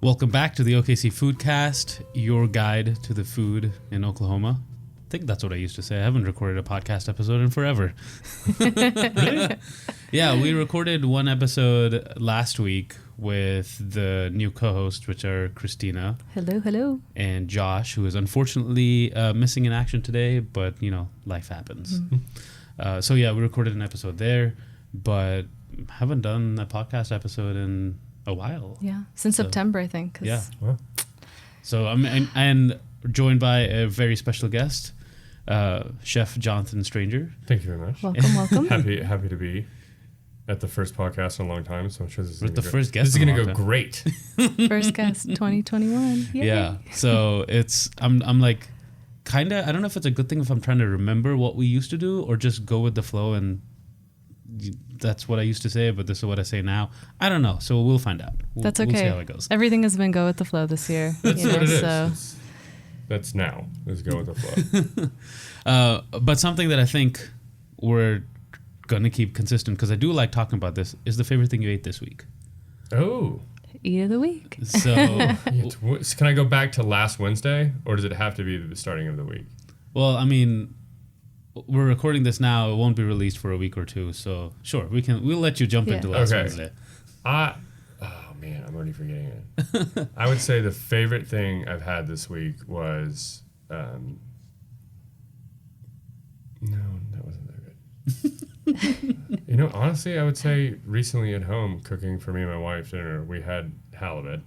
Welcome back to the OKC Foodcast, your guide to the food in Oklahoma. I think that's what I used to say. I haven't recorded a podcast episode in forever. Really? Yeah, we recorded one episode last week with the new co-hosts, which are Christina. Hello. And Josh, who is unfortunately missing in action today, but, you know, life happens. Mm-hmm. So, yeah, we recorded an episode there, but haven't done a podcast episode in a while. Yeah, since September, I think. Yeah. Wow. So I'm joined by a very special guest, Chef Jonathon Stranger. Thank you very much. Welcome. Happy to be at the first podcast in a long time. So I'm sure this is first guest. This is going to go great. First guest 2021. Yay. Yeah. So I'm like kind of, I don't know if it's a good thing if I'm trying to remember what we used to do or just go with the flow and that's what I used to say, but this is what I say now. I don't know. So we'll find out. That's okay. We'll see how it goes. Everything has been go with the flow this year. That's what it is. So. That's now. Is go with the flow. But something that I think we're going to keep consistent, because I do like talking about this, is the favorite thing you ate this week. Oh. Eat of the week. So can I go back to last Wednesday, or does it have to be the starting of the week? Well, I mean, we're recording this now. It won't be released for a week or two. So sure, we'll let you jump into last Wednesday. Oh man, I'm already forgetting it. I would say the favorite thing I've had this week was, no, that wasn't that good. Honestly, I would say recently at home cooking for me and my wife dinner, we had halibut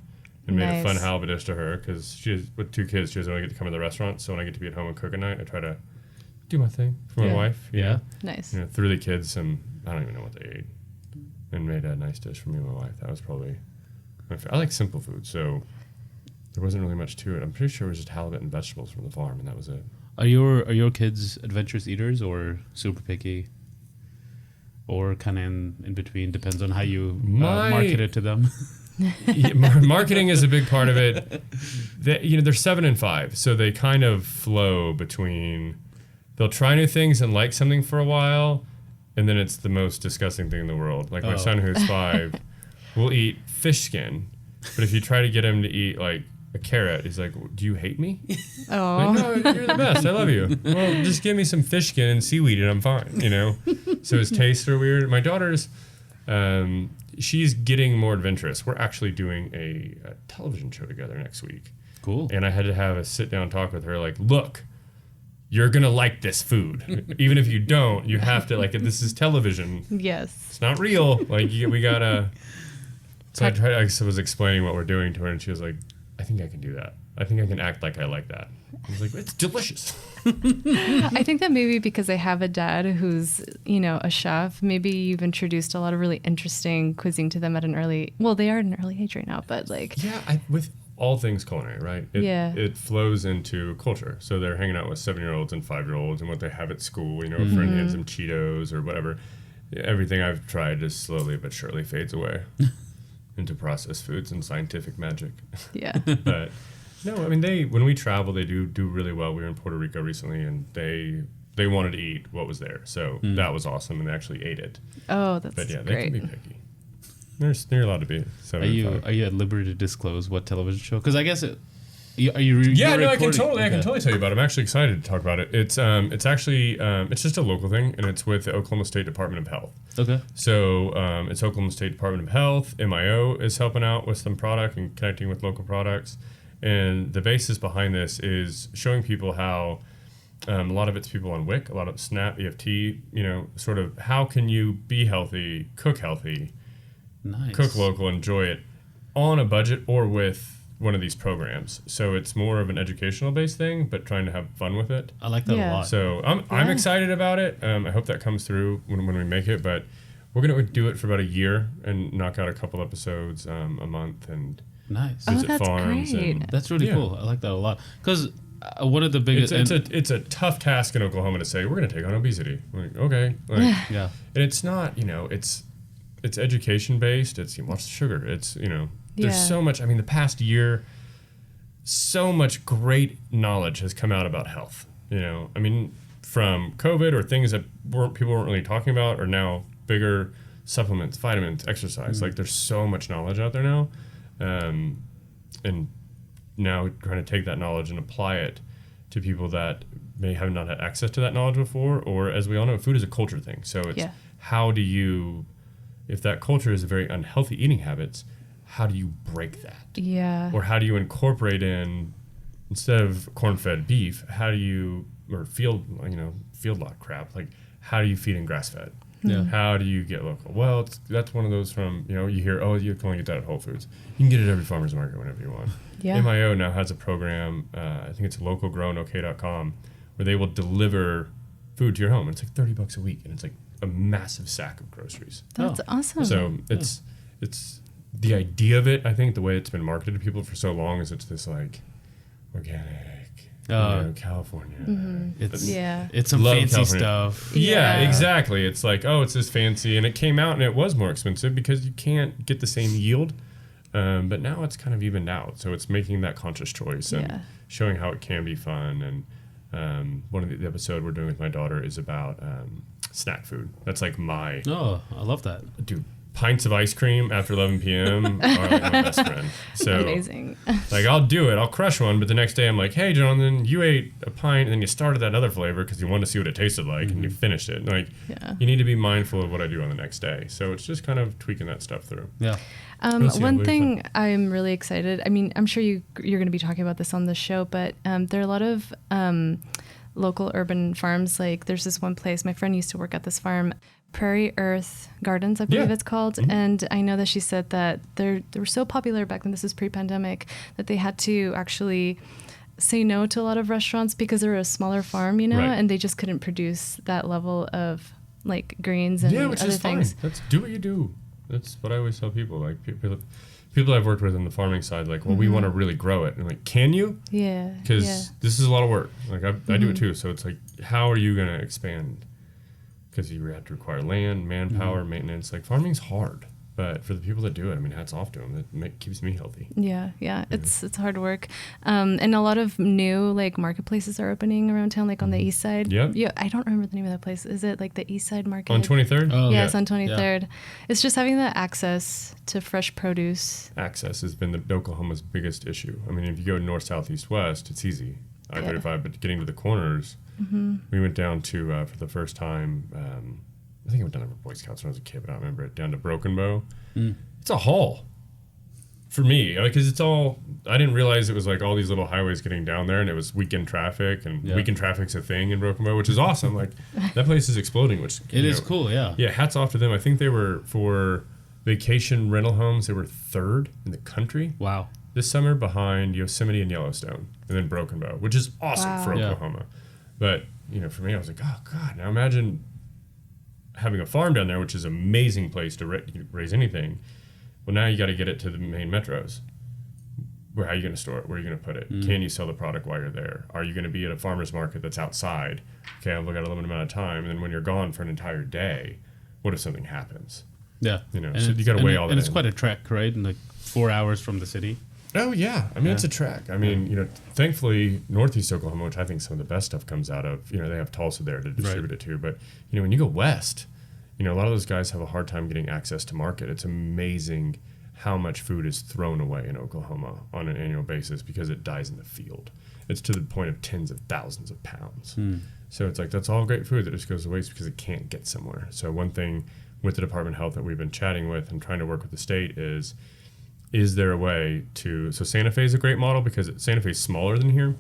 and made a fun halibut dish to her because with 2 kids, she doesn't really get to come to the restaurant. So when I get to be at home and cook at night, I try to do my thing for my wife. Yeah. Nice. Threw the kids some, I don't even know what they ate, and made a nice dish for me and my wife. That was probably my favorite. I like simple food, so there wasn't really much to it. I'm pretty sure it was just halibut and vegetables from the farm, and that was it. Are your kids adventurous eaters or super picky? Or kind of in between? Depends on how you market it to them. Marketing is a big part of it. They're 7 and 5, so they kind of flow between. They'll try new things and like something for a while, and then it's the most disgusting thing in the world. Like my son, who's 5, will eat fish skin, but if you try to get him to eat like a carrot, he's like, "Do you hate me?" Oh, like, no, you're the best. I love you. Well, just give me some fish skin and seaweed, and I'm fine. So his tastes are weird. My daughter's, she's getting more adventurous. We're actually doing a television show together next week. Cool. And I had to have a sit down talk with her. Like, look. You're going to like this food. Even if you don't, you have to, like, this is television. yes. It's not real. Like, we got to... So I was explaining what we're doing to her, and she was like, I think I can do that. I think I can act like I like that. I was like, it's delicious. I think that maybe because I have a dad who's, a chef, maybe you've introduced a lot of really interesting cuisine to them at an early... Well, they are at an early age right now, but, like... Yeah, with... all things culinary, right? It flows into culture. So they're hanging out with 7-year-olds and 5-year-olds and what they have at school. A friend hands them Cheetos or whatever. Everything I've tried just slowly but surely fades away into processed foods and scientific magic. Yeah. But no, I mean, when we travel, they do really well. We were in Puerto Rico recently, and they wanted to eat what was there. So that was awesome, and they actually ate it. Oh, that's great. But yeah, they can be picky. They're allowed to be. Are you at liberty to disclose what television show? Because I guess I can totally tell you about it. I'm actually excited to talk about it. It's actually it's just a local thing, and it's with the Oklahoma State Department of Health. Okay. So it's Oklahoma State Department of Health. MIO is helping out with some product and connecting with local products, and the basis behind this is showing people how. A lot of it's people on WIC, a lot of SNAP, EFT. Sort of how can you be healthy, cook healthy. Nice. Cook local, enjoy it on a budget or with one of these programs. So it's more of an educational based thing, but trying to have fun with it. I like that a lot. So I'm excited about it. I hope that comes through when we make it, but we're going to do it for about a year and knock out a couple episodes a month and visit farms. Great. That's really cool. I like that a lot. Because one of the biggest... It's a tough task in Oklahoma to say, we're going to take on obesity. Like, okay. And it's not, it's education based. It's watch the sugar. It's there's so much. I mean, the past year, so much great knowledge has come out about health. I mean, from COVID or things that people weren't really talking about, are now bigger. Supplements, vitamins, exercise. Like there's so much knowledge out there now. and now trying to take that knowledge and apply it to people that may have not had access to that knowledge before, or as we all know, food is a culture thing. So it's how do you, if that culture is very unhealthy eating habits, how do you break that? Yeah. Or how do you incorporate in, instead of corn-fed beef, how do you, or feedlot crap, like how do you feed in grass-fed? Yeah. How do you get local? Well, that's one of those from, you hear, oh, you can only get that at Whole Foods. You can get it at every farmer's market whenever you want. Yeah. MIO now has a program, I think it's localgrownok.com, where they will deliver food to your home. It's like $30 a week, and it's like a massive sack of groceries. That's awesome. So it's the idea of it. I think the way it's been marketed to people for so long is it's this like organic, California. Mm-hmm. It's some fancy California stuff. Yeah, exactly. It's like, oh, it's this fancy, and it came out and it was more expensive because you can't get the same yield. But now it's kind of evened out, so it's making that conscious choice and showing how it can be fun. And one of the episode we're doing with my daughter is about snack food. That's like my... Oh, I love that. Dude, pints of ice cream after 11 p.m. are like my best friend. So, amazing. Like, I'll do it. I'll crush one, but the next day I'm like, hey, Jonathan, you ate a pint, and then you started that other flavor because you wanted to see what it tasted like, and you finished it. Like, you need to be mindful of what I do on the next day. So it's just kind of tweaking that stuff through. Yeah. One thing I'm really excited, I mean, I'm sure you're going to be talking about this on the show, but there are a lot of local urban farms. Like there's this one place, my friend used to work at this farm, Prairie Earth Gardens, I believe it's called. Mm-hmm. And I know that she said that they were so popular back then, this is pre-pandemic, that they had to actually say no to a lot of restaurants because they were a smaller farm, and they just couldn't produce that level of like greens and which other is things. Fine. That's do what you do. That's what I always tell people. Like people I've worked with on the farming side, like, well, we want to really grow it. And like, can you? Yeah. Because this is a lot of work. Like I do it too. So it's like, how are you going to expand? Because you have to require land, manpower, maintenance. Like farming's hard, but for the people that do it, I mean, hats off to them. It keeps me healthy. Yeah. It's hard work, and a lot of new like marketplaces are opening around town, like on the east side. Yep. Yeah. I don't remember the name of that place. Is it like the East Side Market on 23rd? Oh, yeah, it's on 23rd. Yeah. It's just having that access to fresh produce. Access has been Oklahoma's biggest issue. I mean, if you go north, south, east, west, it's easy. I-35, but getting to the corners. We went down to, for the first time, I think I went down there for Boy Scouts when I was a kid, but I don't remember it, down to Broken Bow. It's a haul for me, because it's all, I didn't realize it was like all these little highways getting down there, and it was weekend traffic, and weekend traffic's a thing in Broken Bow, which is awesome. Like, that place is exploding, which it is cool, yeah. Yeah, hats off to them. I think they were, for vacation rental homes, they were third in the country. Wow. This summer behind Yosemite and Yellowstone, and then Broken Bow, which is awesome for Oklahoma. But, for me, I was like, oh, God, now imagine having a farm down there, which is an amazing place to raise anything. Well, now you got to get it to the main metros. How are you going to store it? Where are you going to put it? Can you sell the product while you're there? Are you going to be at a farmer's market that's outside? Okay, I've got a limited amount of time. And then when you're gone for an entire day, what if something happens? Yeah. So you got to weigh all that. And it's quite a trek, right? And like 4 hours from the city. Oh, yeah. I mean, it's a trek. I mean, thankfully, Northeast Oklahoma, which I think some of the best stuff comes out of, they have Tulsa there to distribute it to. But, when you go west, a lot of those guys have a hard time getting access to market. It's amazing how much food is thrown away in Oklahoma on an annual basis because it dies in the field. It's to the point of tens of thousands of pounds. So it's like, that's all great food that just goes to waste because it can't get somewhere. So one thing with the Department of Health that we've been chatting with and trying to work with the state is there a way to, so Santa Fe is a great model because Santa Fe is smaller than here,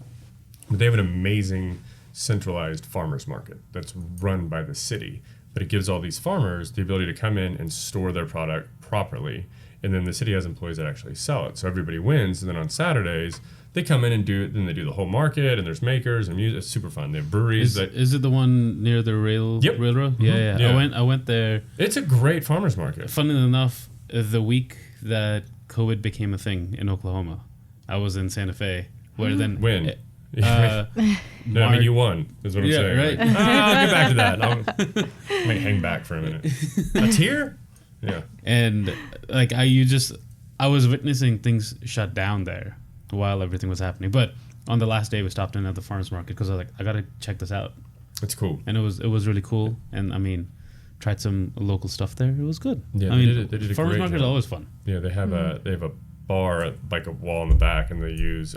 but they have an amazing centralized farmers market that's run by the city, but it gives all these farmers the ability to come in and store their product properly, and then the city has employees that actually sell it, so everybody wins. And then on Saturdays they come in and they do the whole market, and there's makers and music. It's super fun. They have breweries. Is it the one near the railroad? Mm-hmm. Yeah. I went there. It's a great farmers market. Funnily enough, the week that COVID became a thing in Oklahoma, I was in Santa Fe. Where then? When? I mean, you won, is what I'm saying. Right. Like, I'll get back to that. I might hang back for a minute. That's here? Yeah. And like I was witnessing things shut down there while everything was happening. But on the last day, we stopped in at the farmers market because I was like, I gotta check this out. It's cool. And it was really cool. And I mean, tried some local stuff there. It was good. Yeah, I mean, they did a farmers great market job. is always fun. Yeah, they have a bar, like a wall in the back, and they use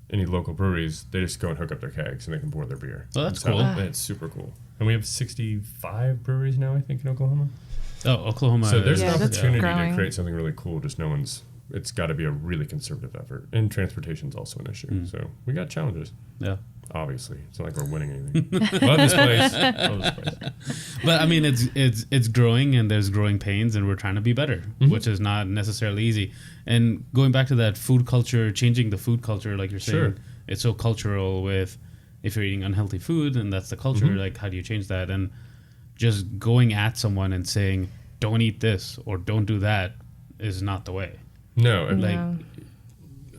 any local breweries. They just go and hook up their kegs and they can pour their beer. Oh, that's cool. It's super cool. And we have 65 breweries now, I think, in Oklahoma. Oh, Oklahoma. So there's an opportunity to growing. create something really cool. Just no one's. It's got to be a really conservative effort, and transportation's also an issue. So we got challenges. Yeah. Obviously, it's not like we're winning anything. Love this place. Love this place. But I mean, it's growing, and there's growing pains, and we're trying to be better, which is not necessarily easy. And going back to that food culture, changing the food culture, like you're saying, it's so cultural. With if you're eating unhealthy food, and that's the culture, like how do you change that? And just going at someone and saying, "Don't eat this" or "Don't do that" is not the way. No, like.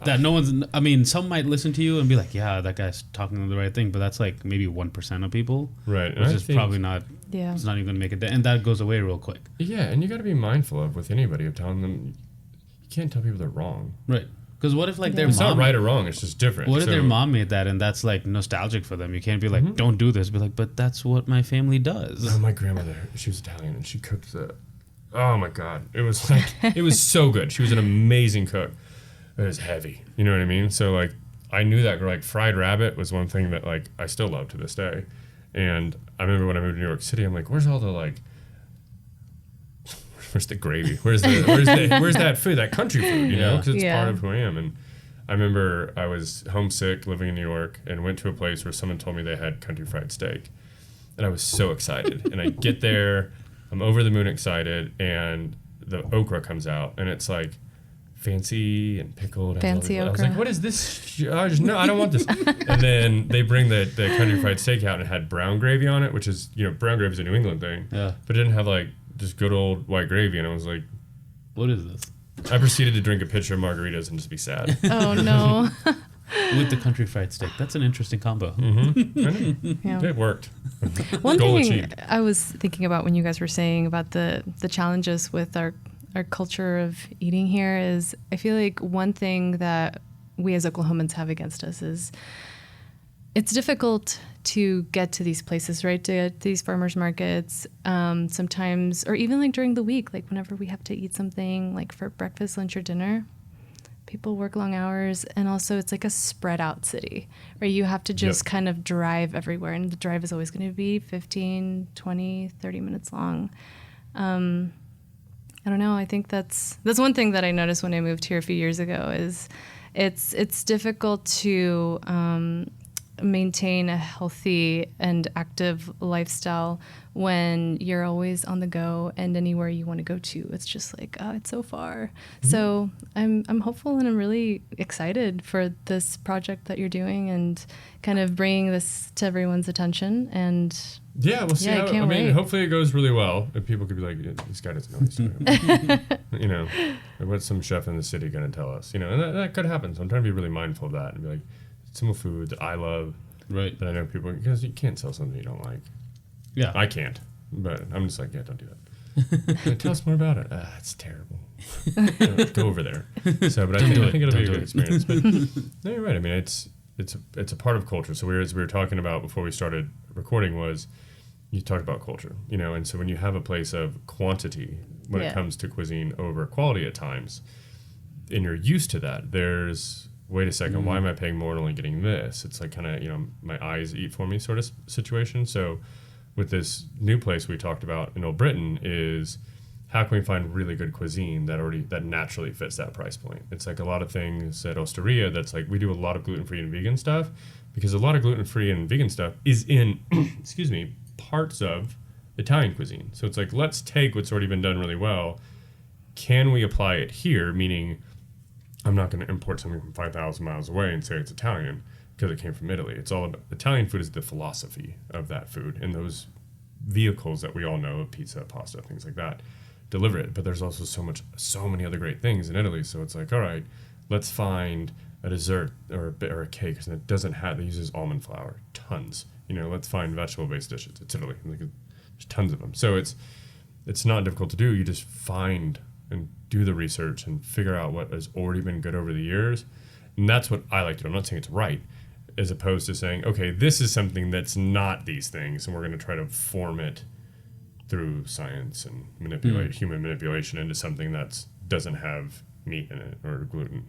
That no one's. I mean, some might listen to you and be like, "Yeah, that guy's talking the right thing," but that's like maybe 1% of people, right? Which is probably not. Yeah, it's not even going to make it, and that goes away real quick. Yeah, and you got to be mindful of with anybody of telling them you can't tell people they're wrong, right? Because what if like their it's mom, not right or wrong, it's just different. What if their mom made that and that's like nostalgic for them? You can't be like, "Don't do this," be like, "But that's what my family does." Oh, my grandmother, she was Italian and she cooked the. Oh my God, it was like it was so good. She was an amazing cook. It was heavy, you know what I mean? So like, I knew that like fried rabbit was one thing that like I still love to this day. And I remember when I moved to New York City, I'm like, where's all the like, where's the gravy? Where's that food, that country food, you know? Because it's part of who I am. And I remember I was homesick living in New York and went to a place where someone told me they had country fried steak, and I was so excited. And I get there, I'm over the moon excited, and the okra comes out, and it's like fancy and pickled. Fancy okra. I was like, what is this? I don't want this. And then they bring the country fried steak out, and it had brown gravy on it, which is, brown gravy is a New England thing. Yeah. But it didn't have like just good old white gravy. And I was like, what is this? I proceeded to drink a pitcher of margaritas and just be sad. Oh, no. With the country fried steak. That's an interesting combo. Yeah. It worked. One thing I was thinking about when you guys were saying about the challenges with our culture of eating here is, I feel like one thing that we as Oklahomans have against us is it's difficult to get to these places, right? To get to these farmers markets, sometimes, or even like during the week, like whenever we have to eat something like for breakfast, lunch, or dinner, people work long hours. And also it's like a spread out city where you have to just kind of drive everywhere. And the drive is always going to be 15, 20, 30 minutes long. I don't know. I think that's one thing that I noticed when I moved here a few years ago is it's difficult to maintain a healthy and active lifestyle when you're always on the go, and anywhere you want to go to, it's just like, oh, it's so far. So I'm hopeful, and I'm really excited for this project that you're doing and kind of bringing this to everyone's attention. And yeah, we'll see. I mean, hopefully it goes really well. And people could be like, this guy doesn't know what he's talking about. What's some chef in the city going to tell us? And that could happen. So I'm trying to be really mindful of that and be like, some food that I love, right? That I know people, because you can't sell something you don't like. Yeah, I can't, but I'm just like, yeah, don't do that. Tell us more about it. It's terrible. Go over there. So, but I think it'll be a good experience. But no, you're right. I mean, it's a part of culture. So as we were talking about before we started recording was, you talked about culture, and so when you have a place of quantity when it comes to cuisine over quality at times, and you're used to that, there's wait a second, why am I paying more and only getting this? It's like kind of, my eyes eat for me sort of situation. So with this new place we talked about in Old Britain is how can we find really good cuisine that naturally fits that price point? It's like a lot of things at Osteria that's like we do a lot of gluten-free and vegan stuff because a lot of gluten-free and vegan stuff is in, parts of Italian cuisine. So it's like, let's take what's already been done really well. Can we apply it here? Meaning, I'm not going to import something from 5,000 miles away and say it's Italian because it came from Italy. It's all about Italian food is the philosophy of that food, and those vehicles that we all know, pizza, pasta, things like that, deliver it. But there's also so many other great things in Italy. So it's like, all right, let's find a dessert or a cake that it uses almond flour, tons. Let's find vegetable-based dishes. It's Italy. There's tons of them. So it's not difficult to do. You just find and do the research and figure out what has already been good over the years. And that's what I like to do. I'm not saying it's right, as opposed to saying, okay, this is something that's not these things, and we're going to try to form it through science and human manipulation into something that doesn't have meat in it or gluten,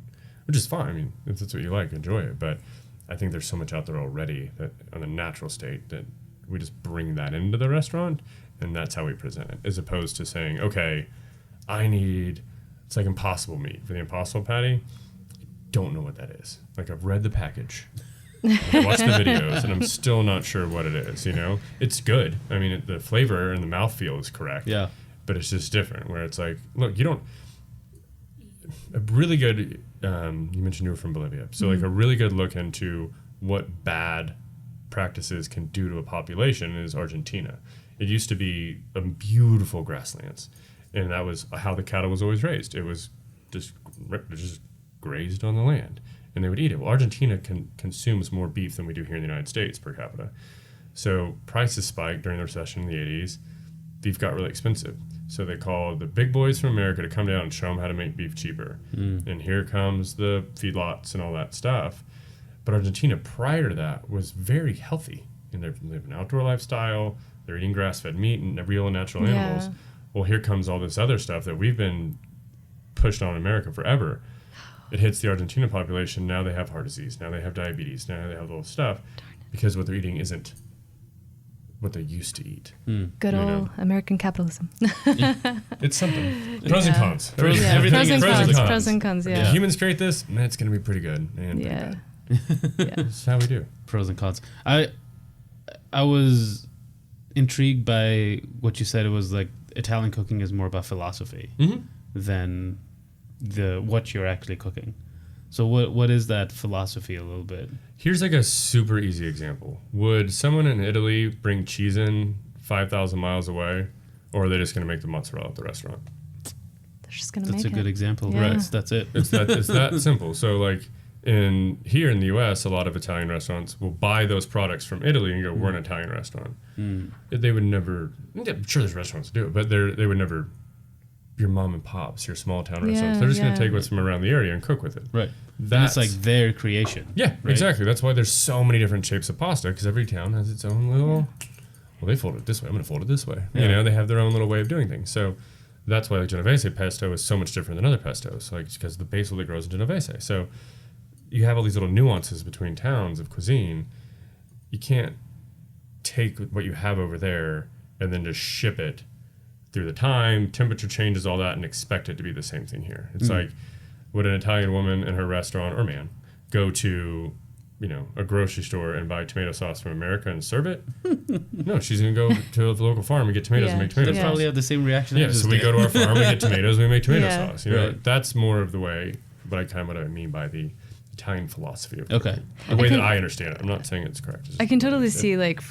which is fine. I mean, if that's what you like, enjoy it. But I think there's so much out there already that on the natural state that we just bring that into the restaurant, and that's how we present it, as opposed to saying, okay, it's like Impossible meat for the Impossible patty. Don't know what that is. Like, I've read the package, I watched the videos, and I'm still not sure what it is. It's good. I mean, the flavor and the mouthfeel is correct. Yeah, but it's just different. Where it's like, look, a really good. You mentioned you were from Bolivia, so like a really good look into what bad practices can do to a population is Argentina. It used to be a beautiful grasslands, and that was how the cattle was always raised. It was just grazed on the land, and they would eat it. Well, Argentina consumes more beef than we do here in the United States per capita. So prices spiked during the recession in the 80s. Beef got really expensive. So they called the big boys from America to come down and show them how to make beef cheaper. And here comes the feedlots and all that stuff. But Argentina, prior to that, was very healthy. And they live an outdoor lifestyle. They're eating grass-fed meat and real and natural animals. Well, here comes all this other stuff that we've been pushed on America forever. It hits the Argentina population. Now they have heart disease. Now they have diabetes. Now they have all this stuff because what they're eating isn't what they used to eat. Good old American capitalism. It's something. Pros and cons. Everything Pros and cons, yeah. If humans create this, man, it's going to be pretty good. And pretty bad. That's how we do. Pros and cons. I was intrigued by what you said. It was like Italian cooking is more about philosophy than what you're actually cooking. So what is that philosophy a little bit? Here's like a super easy example. Would someone in Italy bring cheese in 5,000 miles away, or are they just going to make the mozzarella at the restaurant? They're just going to make it. That's a good example. Yeah. Right. That's it. It's that simple. So like here in the U.S., a lot of Italian restaurants will buy those products from Italy and go, we're an Italian restaurant. They would never, I'm sure there's restaurants that do it, but they would never, your mom and pops, your small town restaurants, they're just going to take what's from around the area and cook with it. Right. That's like their creation. Yeah, right? Exactly. That's why there's so many different shapes of pasta, because every town has its own little, well, they fold it this way, I'm going to fold it this way. Yeah. They have their own little way of doing things. So that's why like Genovese pesto is so much different than other pestos, like because the basil that grows in Genovese. So you have all these little nuances between towns of cuisine. You can't take what you have over there and then just ship it through the time, temperature changes, all that, and expect it to be the same thing here. It's like, would an Italian woman in her restaurant, or man, go to, a grocery store and buy tomato sauce from America and serve it? No, she's going to go to the local farm and get tomatoes and make tomato sauce. They probably have the same reaction. Yeah, so we go to our farm, we get tomatoes, we make tomato sauce. Right. That's more of the way, what I mean by the Italian philosophy of cooking. The way that I understand it. I'm not saying it's correct. I can totally see like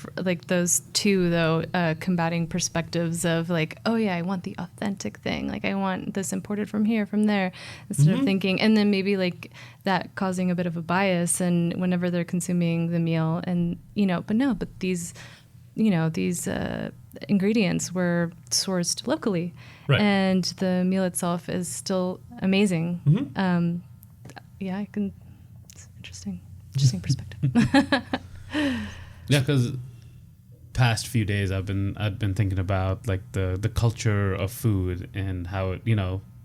those two though combating perspectives of like, oh yeah, I want the authentic thing, like I want this imported from here, from there, instead of thinking, and then maybe like that causing a bit of a bias and whenever they're consuming the meal, and but these ingredients were sourced locally, right, and the meal itself is still amazing. I can. Interesting perspective. Yeah, because past few days I've been thinking about like the culture of food and how it,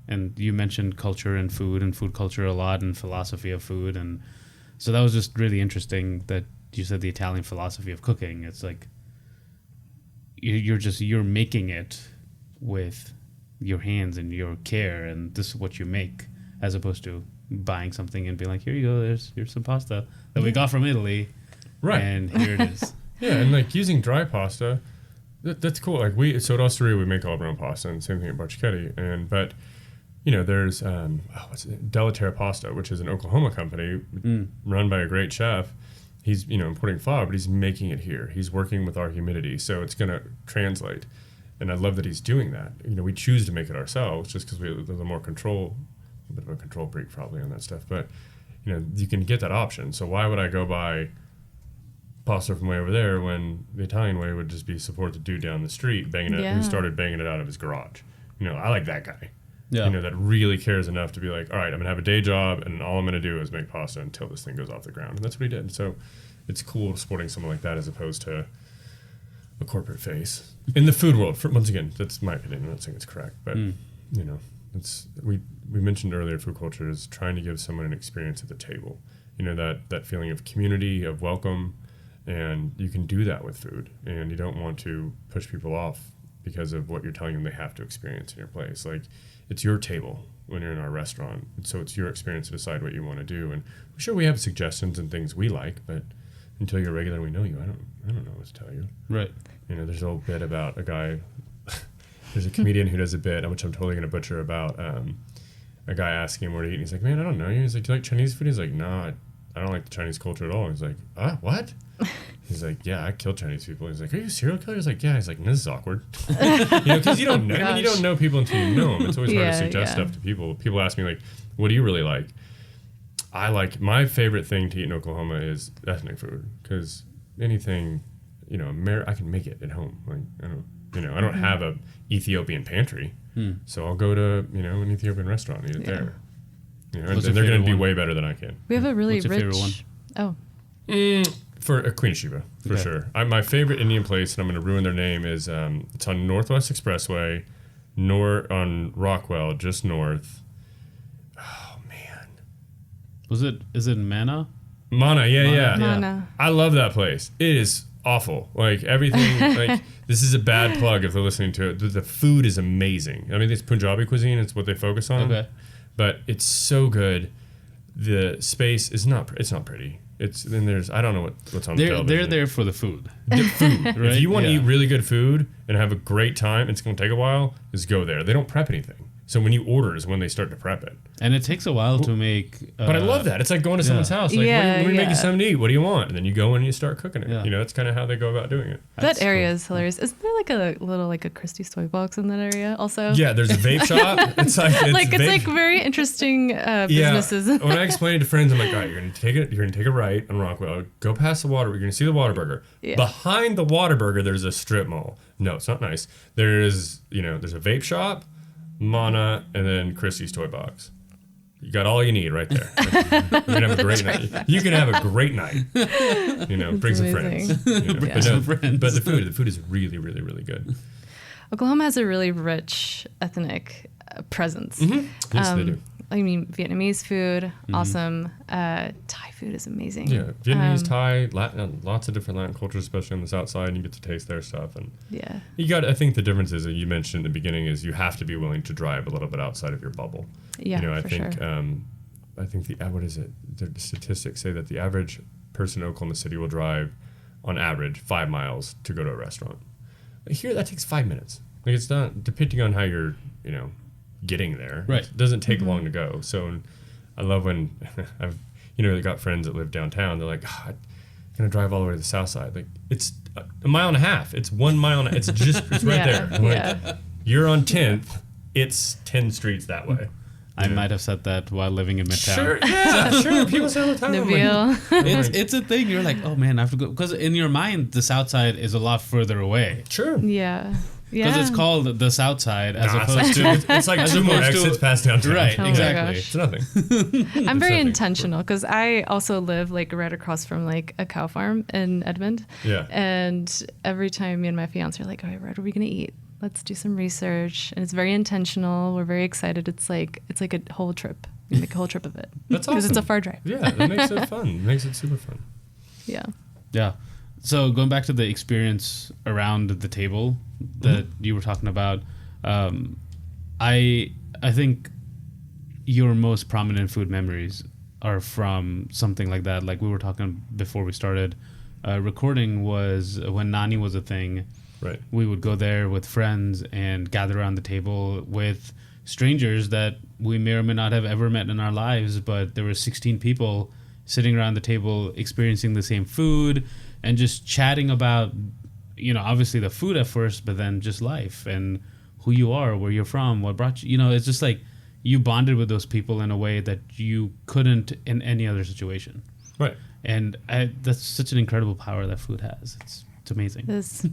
and you mentioned culture and food culture a lot and philosophy of food, and so that was just really interesting that you said the Italian philosophy of cooking. It's like you're making it with your hands and your care, and this is what you make, as opposed to buying something and being like, here you go, here's some pasta that we got from Italy, right, and here it is. Yeah, and like using dry pasta, that's cool. Like at Osteria we make all of our own pasta, and same thing at Barcichetti. But there's Della Terra Pasta, which is an Oklahoma company run by a great chef. He's importing flour, but he's making it here. He's working with our humidity, so it's gonna translate. And I love that he's doing that. We choose to make it ourselves just because there's a little more control. A bit of a control freak probably on that stuff, but you can get that option. So why would I go buy pasta from way over there when the Italian way would just be support the dude down the street banging it, who started banging it out of his garage? I like that guy. Yeah. That really cares enough to be like, all right, I'm gonna have a day job and all I'm gonna do is make pasta until this thing goes off the ground. And that's what he did. So it's cool supporting someone like that as opposed to a corporate face in the food world. Once again, that's my opinion. I'm not saying it's correct, but we mentioned earlier, food culture is trying to give someone an experience at the table. You know, that feeling of community, of welcome, and you can do that with food. And you don't want to push people off because of what you're telling them they have to experience in your place. Like, it's your table when you're in our restaurant, and so it's your experience to decide what you want to do. And sure, we have suggestions and things we like, but until you're regular, we know you. I don't know what to tell you. Right. You know, there's a old bit about a guy. There's a comedian who does a bit, which I'm totally going to butcher, about a guy asking him where to eat. And he's like, man, I don't know. He's like, do you like Chinese food? He's like, no, I don't like the Chinese culture at all. He's like, what? He's like, yeah, I kill Chinese people. He's like, are you a serial killer? He's like, yeah. He's like, this is awkward. Because you don't know. I mean, you don't know people until you know them. It's always hard to suggest stuff to people. People ask me, like, what do you really like? My favorite thing to eat in Oklahoma is ethnic food, because anything, I can make it at home. Like, I don't have a Ethiopian pantry, so I'll go to an Ethiopian restaurant and eat it there. And they're going to be way better than I can. We have a really What's your rich. favorite one? For a Queen Sheba, for sure. My favorite Indian place, and I'm going to ruin their name, is it's on Northwest Expressway, on Rockwell, just north. Oh man, Is it Mana? Mana, yeah. Mana. I love that place. It is awful. Like, everything. Like, this is a bad plug if they're listening to it. The food is amazing. I mean, it's Punjabi cuisine. It's what they focus on. Okay. But it's so good. The space is not. It's not pretty. I don't know what's on the television. They're there for the food. The food. Right? If you want to eat really good food and have a great time, it's going to take a while, just go there. They don't prep anything. So when you order is when they start to prep it. And it takes a while to make. But I love that. It's like going to someone's house. Like, what are you making something to eat? What do you want? And then you go in and you start cooking it. Yeah. That's kind of how they go about doing it. That area is hilarious. Isn't there like a little like a Christie's toy box in that area also? Yeah, there's a vape shop. It's like very interesting businesses. When I explain it to friends, I'm like, all right, you're gonna take a right on Rockwell, go past the water. You're gonna see the Whataburger. Yeah. Behind the Whataburger, there's a strip mall. No, it's not nice. There's a vape shop, Mana, and then Christie's toy box. You got all you need right there. You can have a great night. You can have a great night. Bring some friends. But the food is really, really, really good. Oklahoma has a really rich ethnic presence. Mm-hmm. Yes, they do. I mean, Vietnamese food, awesome. Thai food is amazing. Yeah, Vietnamese, Thai, Latin, lots of different Latin cultures, especially on the South Side, and you get to taste their stuff. And I think the difference is that you mentioned in the beginning is you have to be willing to drive a little bit outside of your bubble. Yeah, I think the statistics say that the average person in Oklahoma City will drive, on average, 5 miles to go to a restaurant. Here, that takes 5 minutes. Like, it's not, depending on how you're, getting there. Right. It doesn't take long to go. So I love when I've got friends that live downtown. They're like, I'm gonna drive all the way to the South Side. Like, it's a mile and a half. It's 1 mile. It's right there. Like, you're on 10th. It's 10 streets that way. I might have said that while living in Midtown. Sure, yeah, sure. People say all the time. It's a thing. You're like, oh man, I have to go, because in your mind the South Side is a lot further away. Sure. Yeah. Because it's called the South Side as opposed to it's like 2 more exits past downtown. Right, exactly. It's nothing. I'm very intentional because I also live like right across from like a cow farm in Edmond. Yeah. And every time me and my fiance are like, all right, what are we gonna eat? Let's do some research. And it's very intentional. We're very excited. It's like a whole trip. We make a whole trip of it. That's awesome. Because it's a far drive. Yeah, that makes it fun. It makes it super fun. Yeah. Yeah. So going back to the experience around the table that you were talking about, I think your most prominent food memories are from something like that. Like we were talking before we started recording, was when Nani was a thing. Right. We would go there with friends and gather around the table with strangers that we may or may not have ever met in our lives, but there were 16 people sitting around the table experiencing the same food and just chatting about, obviously the food at first, but then just life and who you are, where you're from, what brought you. It's just like you bonded with those people in a way that you couldn't in any other situation. Right. And that's such an incredible power that food has. It's amazing. It is.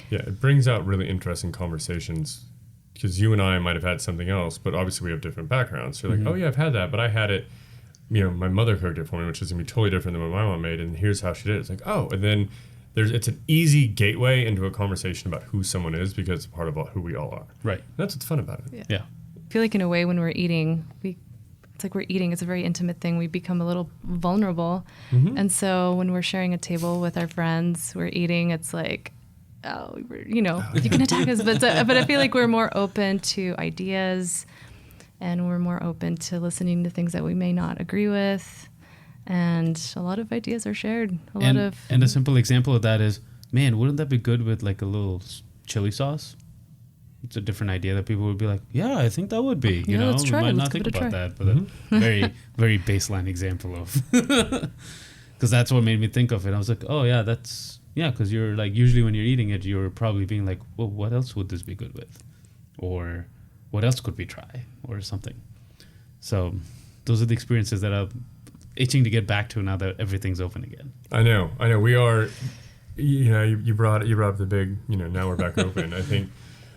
Yeah, it brings out really interesting conversations because you and I might have had something else, but obviously we have different backgrounds. So you're like, oh yeah, I've had that, but I had it, my mother cooked it for me, which is going to be totally different than what my mom made, and here's how she did it. It's like, oh, and then it's an easy gateway into a conversation about who someone is because it's part of who we all are. Right. And that's what's fun about it. Yeah. feel like in a way when we're eating, it's like we're eating. It's a very intimate thing. We become a little vulnerable. Mm-hmm. And so when we're sharing a table with our friends, we're eating, it's like, you can attack us. But I feel like we're more open to ideas, and we're more open to listening to things that we may not agree with. And a lot of ideas are shared. And a simple example of that is, man, wouldn't that be good with like a little chili sauce? It's a different idea that people would be like, yeah, I think that would be. You know, let's try we might it. not think about that, but a very, very baseline example of, because that's what made me think of it. I was like, oh yeah, because you're like, usually when you're eating it, you're probably being like, well, what else would this be good with? Or what else could we try? Or something. So those are the experiences that I'm itching to get back to now that everything's open again. I know. We are, you brought up the big, now we're back open. I think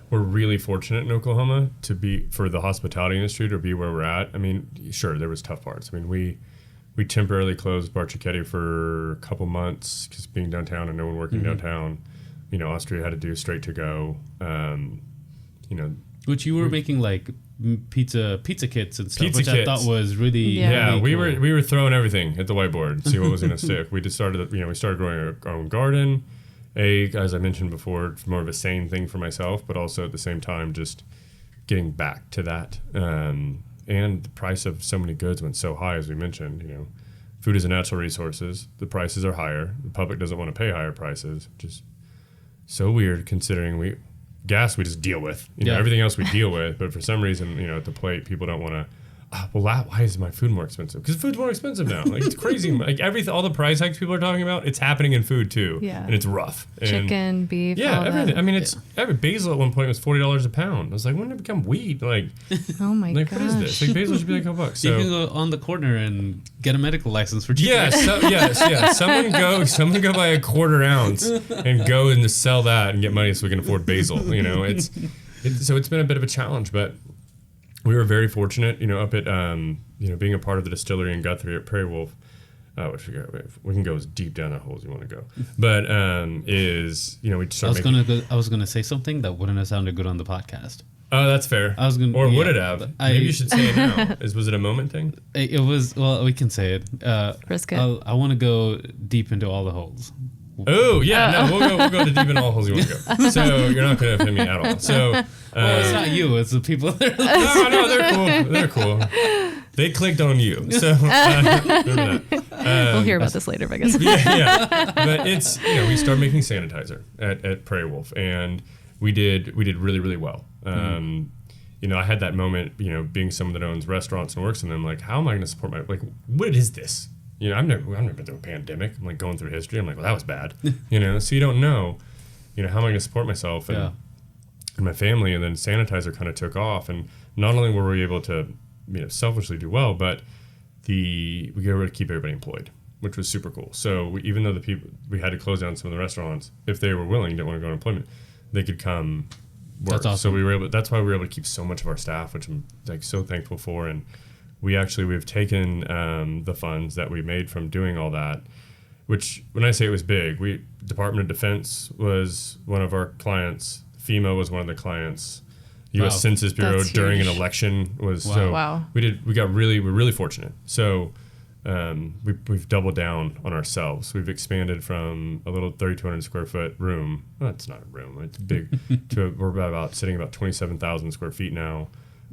we're really fortunate in Oklahoma to be, for the hospitality industry, to be where we're at. I mean, sure, there was tough parts. I mean, we temporarily closed Bar Cicchetti for a couple months because being downtown and no one working downtown, Austria had to do straight to go. Which you were making like pizza kits and stuff, which I thought was really really cool. we were throwing everything at the whiteboard, see what was going to stick. We just started, we started growing our own garden. As I mentioned before, it's more of a sane thing for myself, but also at the same time just getting back to that. And the price of so many goods went so high, as we mentioned. Food is a natural resources. The prices are higher. The public doesn't want to pay higher prices. Just so weird considering gas we just deal with. Everything else we deal with, but for some reason, at the plate, people don't want to. Why is my food more expensive? Because food's more expensive now. Like, it's crazy. Like all the price hikes people are talking about, it's happening in food too. Yeah. And it's rough. Chicken, beef. Yeah, everything. I mean, every basil at one point was $40 a pound. I was like, when did it become wheat? Like, oh my gosh. What is this? Like, basil should be like $100. So, you can go on the corner and get a medical license for chicken. Yeah. Someone go buy a 1/4 ounce and go and just sell that and get money so we can afford basil. So it's been a bit of a challenge, but we were very fortunate, up at, being a part of the distillery in Guthrie at Prairie Wolf, which we can go as deep down that hole as you want to go. But we started I was gonna say something that wouldn't have sounded good on the podcast. Oh, that's fair. Would it have? Maybe you should say it now. Was it a moment thing? It was. Well, we can say it. Risk it. I want to go deep into all the holes. Oh yeah, no, we'll go to deep in all holes you want to go. So you're not gonna offend me at all. So it's not you; it's the people that are no, they're cool. They clicked on you, so remember that. We'll hear about this later, I guess. Yeah. But it's we started making sanitizer at Prairie Wolf, and we did really really well. I had that moment, being someone that owns restaurants and works in them. Like, how am I going to support what is this? I've never been through a pandemic. I'm like going through history. I'm like, well, that was bad. So you don't know, how am I going to support myself and my family? And then sanitizer kind of took off. And not only were we able to, selfishly do well, but we were able to keep everybody employed, which was super cool. So even though we had to close down some of the restaurants, if they were willing, didn't want to go on employment, they could come work. That's awesome. So that's why we were able to keep so much of our staff, which I'm like so thankful for. And we've taken the funds that we made from doing all that, which when I say it was big, Department of Defense was one of our clients, FEMA was one of the clients, U.S. Census Bureau during an election was. Wow. So Wow. we're really fortunate. So we've doubled down on ourselves. We've expanded from a little 3,200 square foot room. Well, it's not a room, it's big. We're sitting about 27,000 square feet now.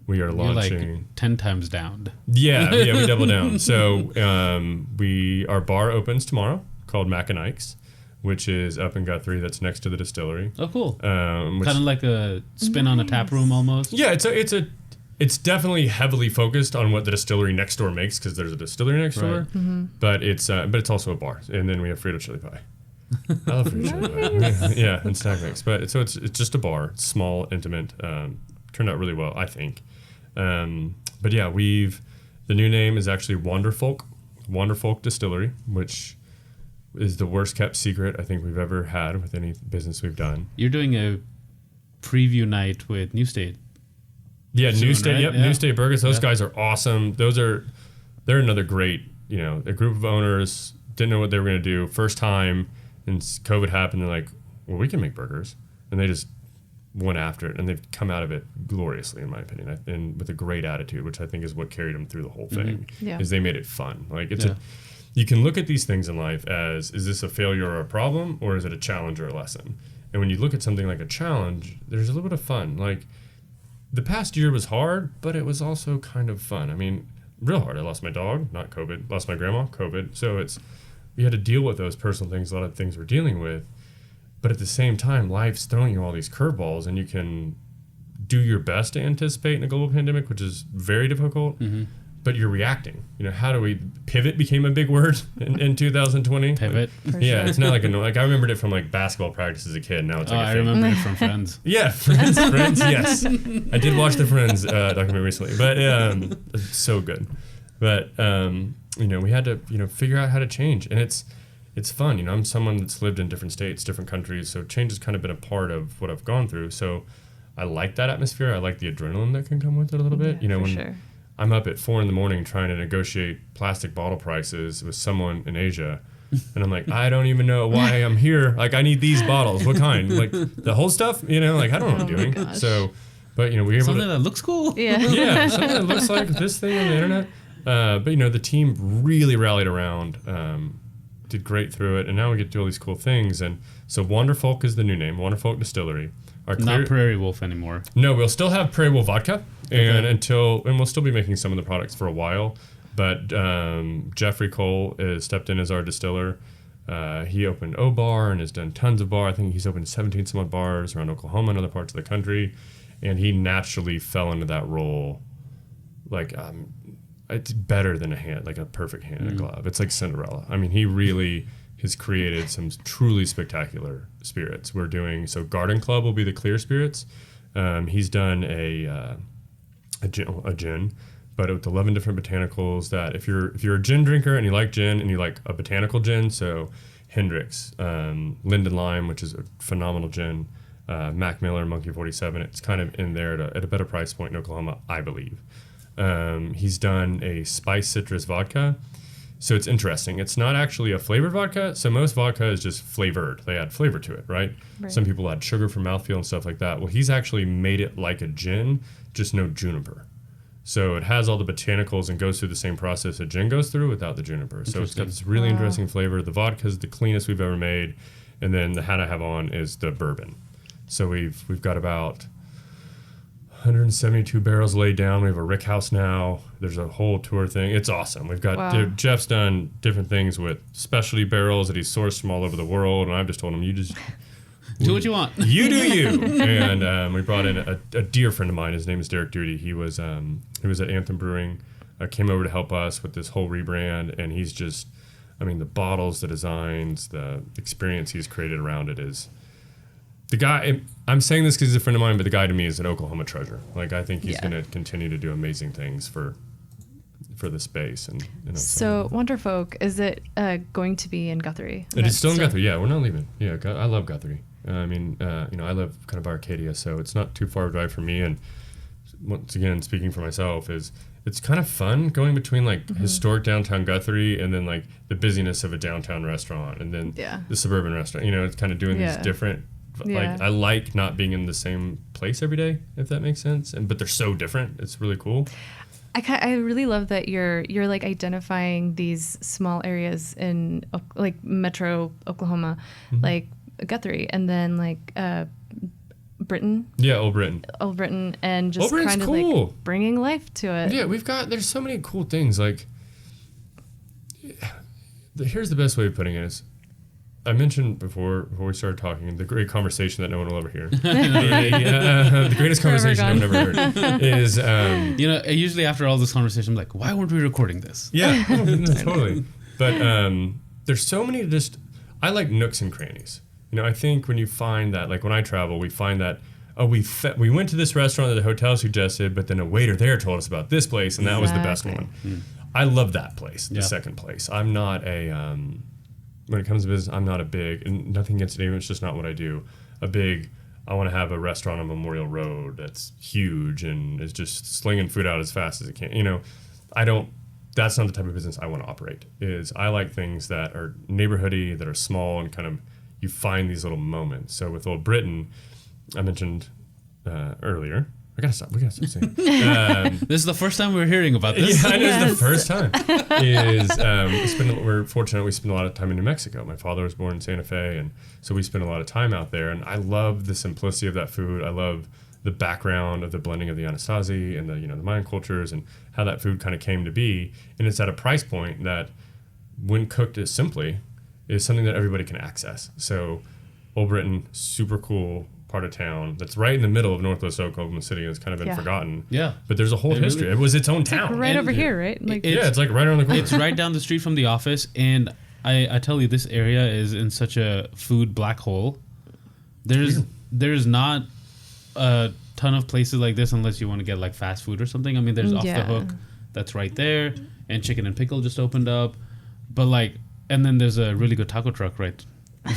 We are launching like 10 times down. Yeah, we double down. So our bar opens tomorrow, called Mac and Ike's, which is up in Guthrie. That's next to the distillery. Oh, cool. Kind of like a spin on a tap room almost. Yeah, it's definitely heavily focused on what the distillery next door makes because there's a distillery next door. Mm-hmm. But it's also a bar, and then we have Frito chili pie. I love Frito chili pie. Yeah, and snack mix. But it's just a bar, it's small, intimate. Turned out really well, I think. But yeah, the new name is actually Wanderfolk Distillery, which is the worst kept secret I think we've ever had with any business we've done. You're doing a preview night with New State. Yeah, soon, New State. right? Yep, Yeah. New State Burgers. Those guys are awesome. They're another great, a group of owners didn't know what they were going to do. First time, and COVID happened. They're like, well, we can make burgers, and they just went after it, and they've come out of it gloriously, in my opinion, and with a great attitude, which I think is what carried them through the whole thing. Is they made it fun. Like you can look at these things in life as, is this a failure or a problem, or is it a challenge or a lesson? And when you look at something like a challenge, there's a little bit of fun. Like, the past year was hard, but it was also kind of fun. I mean, real hard. I lost my dog, not COVID. Lost my grandma, COVID. So we had to deal with those personal things, a lot of things we're dealing with. But at the same time, life's throwing you all these curveballs, and you can do your best to anticipate in a global pandemic, which is very difficult. But you're reacting. How do we pivot became a big word in 2020. Pivot. Yeah, it's not like I remembered it from like basketball practice as a kid. Now it's like I remember it from Friends. Yeah, Friends. Yes, I did watch the Friends documentary recently, but it's so good. But we had to figure out how to change, and it's fun. I'm someone that's lived in different states, different countries, so change has kind of been a part of what I've gone through. So I like that atmosphere. I like the adrenaline that can come with it a little bit. For sure. I'm up at 4 a.m. trying to negotiate plastic bottle prices with someone in Asia. And I'm like, I don't even know why I'm here. Like, I need these bottles. What kind? Like, the whole stuff? Like, I don't know what I'm doing. Gosh. So, but, we were able something that looks cool. Yeah, something that looks like this thing on the internet. But, the team really rallied around, did great through it. And now we get to do all these cool things. And so Wanderfolk is the new name, Wanderfolk Distillery. Not Prairie Wolf anymore. No, we'll still have Prairie Wolf vodka, and we'll still be making some of the products for a while. But Jeffrey Cole has stepped in as our distiller. He opened O-Bar and has done tons of bar. I think he's opened 17 some odd bars around Oklahoma and other parts of the country, and he naturally fell into that role. Like, it's better than a perfect hand in a glove. It's like Cinderella. I mean, he really has created some truly spectacular spirits. We're doing, so Garden Club will be the clear spirits. He's done a gin, but with 11 different botanicals that if you're a gin drinker and you like gin and you like a botanical gin, so Hendrix, Linden Lime, which is a phenomenal gin, Mac Miller, Monkey 47, it's kind of in there at a better price point in Oklahoma, I believe. He's done a spice citrus vodka. So it's interesting. It's not actually a flavored vodka. So most vodka is just flavored. They add flavor to it, right? Some people add sugar for mouthfeel and stuff like that. Well, he's actually made it like a gin, just no juniper. So it has all the botanicals and goes through the same process a gin goes through without the juniper. So it's got this really interesting flavor. The vodka is the cleanest we've ever made. And then the hat I have on is the bourbon. So we've got about 172 barrels laid down. We have a rick house now. There's a whole tour thing. It's awesome. We've got Jeff's done different things with specialty barrels that he's sourced from all over the world, and I've just told him, you just do what you want. You do you. And we brought in a dear friend of mine. His name is Derek Duty. He was at Anthem Brewing. Came over to help us with this whole rebrand, and he's just, the bottles, the designs, the experience he's created around it is. The guy, I'm saying this because he's a friend of mine, but the guy to me is an Oklahoma treasure. Like, I think he's going to continue to do amazing things for the space. And so Wanderfolk, is it going to be in Guthrie? It is still in Guthrie. Yeah, we're not leaving. Yeah, I love Guthrie. I live kind of Arcadia, so it's not too far a drive for me. And once again, speaking for myself, it's kind of fun going between historic downtown Guthrie and then like the busyness of a downtown restaurant and then the suburban restaurant. It's kind of doing these different. Like, I like not being in the same place every day, if that makes sense. But they're so different. It's really cool. I really love that you're like identifying these small areas in like Metro Oklahoma, like Guthrie, and then like Britain. Yeah, Old Britain. Old Britain, and just kind of cool. Like bringing life to it. Yeah, there's so many cool things. Like, here's the best way of putting it is, I mentioned before we started talking, the great conversation that no one will ever hear. The greatest conversation no one ever heard is... usually after all this conversation, I'm like, why weren't we recording this? Yeah, totally. But there's so many I like nooks and crannies. I think when you find that, like when I travel, we find that, we went to this restaurant that the hotel suggested, but then a waiter there told us about this place, and that was the best one. I love that place, the second place. I'm not a... when it comes to business, I'm not a big, and nothing against it, even it's just not what I do. I want to have a restaurant on Memorial Road that's huge and is just slinging food out as fast as it can. That's not the type of business I want to operate. I like things that are neighborhoody, that are small, and kind of, you find these little moments. So with Old Britain, I mentioned earlier. We gotta stop saying. This is the first time we're hearing about this. Yeah, I know it's the first time. We're fortunate we spend a lot of time in New Mexico. My father was born in Santa Fe, and so we spend a lot of time out there. And I love the simplicity of that food. I love the background of the blending of the Anasazi and the Mayan cultures and how that food kind of came to be. And it's at a price point that, when cooked as simply, is something that everybody can access. So, Old Britain, super cool part of town that's right in the middle of Northwest Oklahoma City. It's kind of been forgotten. Yeah. But there's a whole history. It was its own town. Like right over here, right? Like it's like right around the corner. It's right down the street from the office. And I tell you, this area is in such a food black hole. There's not a ton of places like this unless you want to get like fast food or something. I mean, there's Off the Hook that's right there. And Chicken and Pickle just opened up. But like, and then there's a really good taco truck right.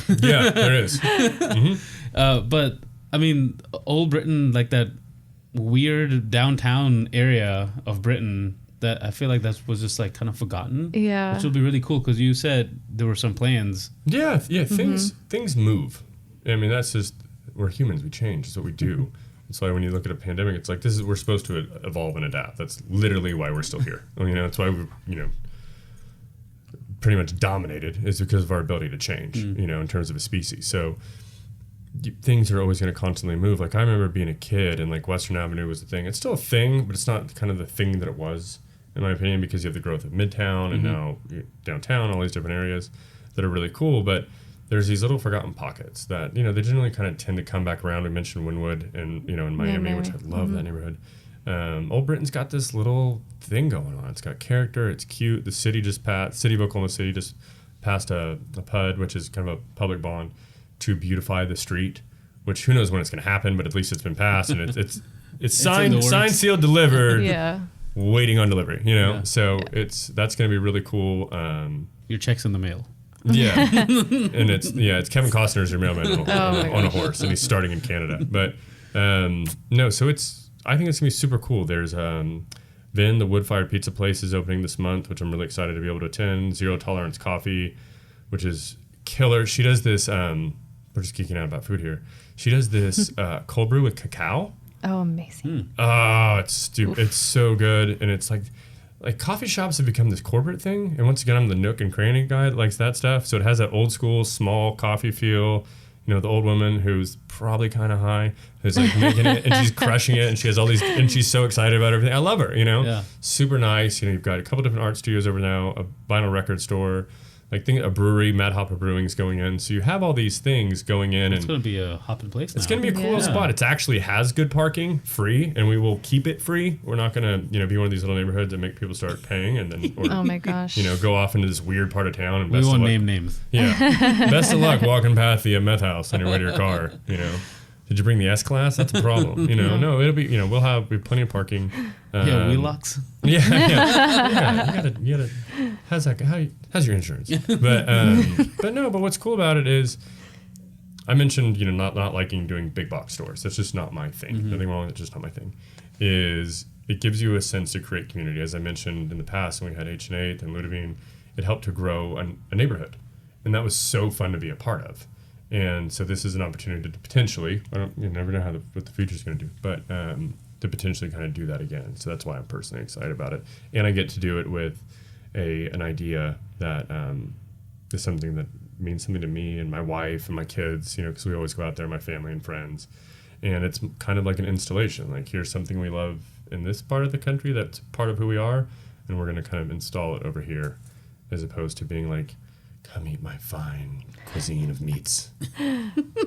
Yeah, there is. Mm-hmm. But I mean, Old Britain, like that weird downtown area of Britain, that I feel like that was just like kind of forgotten. Yeah, which will be really cool because you said there were some plans. Yeah. Things move. I mean, that's just, we're humans. We change. That's what we do. That's why when you look at a pandemic, it's like we're supposed to evolve and adapt. That's literally why we're still here. That's why we pretty much dominated, is because of our ability to change, in terms of a species. So things are always going to constantly move. Like, I remember being a kid and like Western Avenue was the thing. It's still a thing, but it's not kind of the thing that it was, in my opinion, because you have the growth of Midtown and now downtown, all these different areas that are really cool. But there's these little forgotten pockets that, they generally kind of tend to come back around. We mentioned Wynwood and, in Miami, which I love that neighborhood. Old Britain's got this little thing going on. It's got character. It's cute. The city City of Oklahoma City just passed a PUD, which is kind of a public bond, to beautify the street, which who knows when it's going to happen, but at least it's been passed, and it's signed, sealed, delivered, waiting on delivery, So that's going to be really cool. Your check's in the mail. Yeah. And it's Kevin Costner's your mailman on a horse, and he's starting in Canada. But so I think it's going to be super cool. There's Vin, the wood-fired pizza place, is opening this month, which I'm really excited to be able to attend. Zero Tolerance Coffee, which is killer. She does this, we're just geeking out about food here. She does this cold brew with cacao. Oh, amazing. Oh, it's stupid. It's so good. And it's like coffee shops have become this corporate thing. And once again, I'm the nook and cranny guy that likes that stuff. So it has that old school, small coffee feel. The old woman who's probably kind of high, who's like making it, and she's crushing it, and she has all these, and she's so excited about everything. I love her, Yeah. Super nice. You've got a couple different art studios over now, a vinyl record store, a brewery, Mad Hopper Brewing is going in. So you have all these things going in. It's going to be a hopping place now. It's going to be a cool spot. It actually has good parking, free, and we will keep it free. We're not going to, be one of these little neighborhoods that make people start paying and then, oh my gosh, go off into this weird part of town. And we won't name names. Yeah. Best of luck walking past the meth house on your way to your car, Did you bring the S-Class? That's a problem. No, it'll be, we have plenty of parking. Wheelocks. Yeah. You gotta, how's your insurance? But what's cool about it is, I mentioned, not liking doing big box stores. That's just not my thing. Nothing wrong with it, just not my thing. It gives you a sense to create community. As I mentioned in the past, when we had H&8 and Ludovine, it helped to grow a neighborhood. And that was so fun to be a part of. And so this is an opportunity to potentially, you never know what the future's going to do, but to potentially kind of do that again. So that's why I'm personally excited about it. And I get to do it with an idea that is something that means something to me and my wife and my kids, because we always go out there, my family and friends. And it's kind of like an installation. Like, here's something we love in this part of the country that's part of who we are, and we're going to kind of install it over here, as opposed to being like, come eat my fine cuisine of meats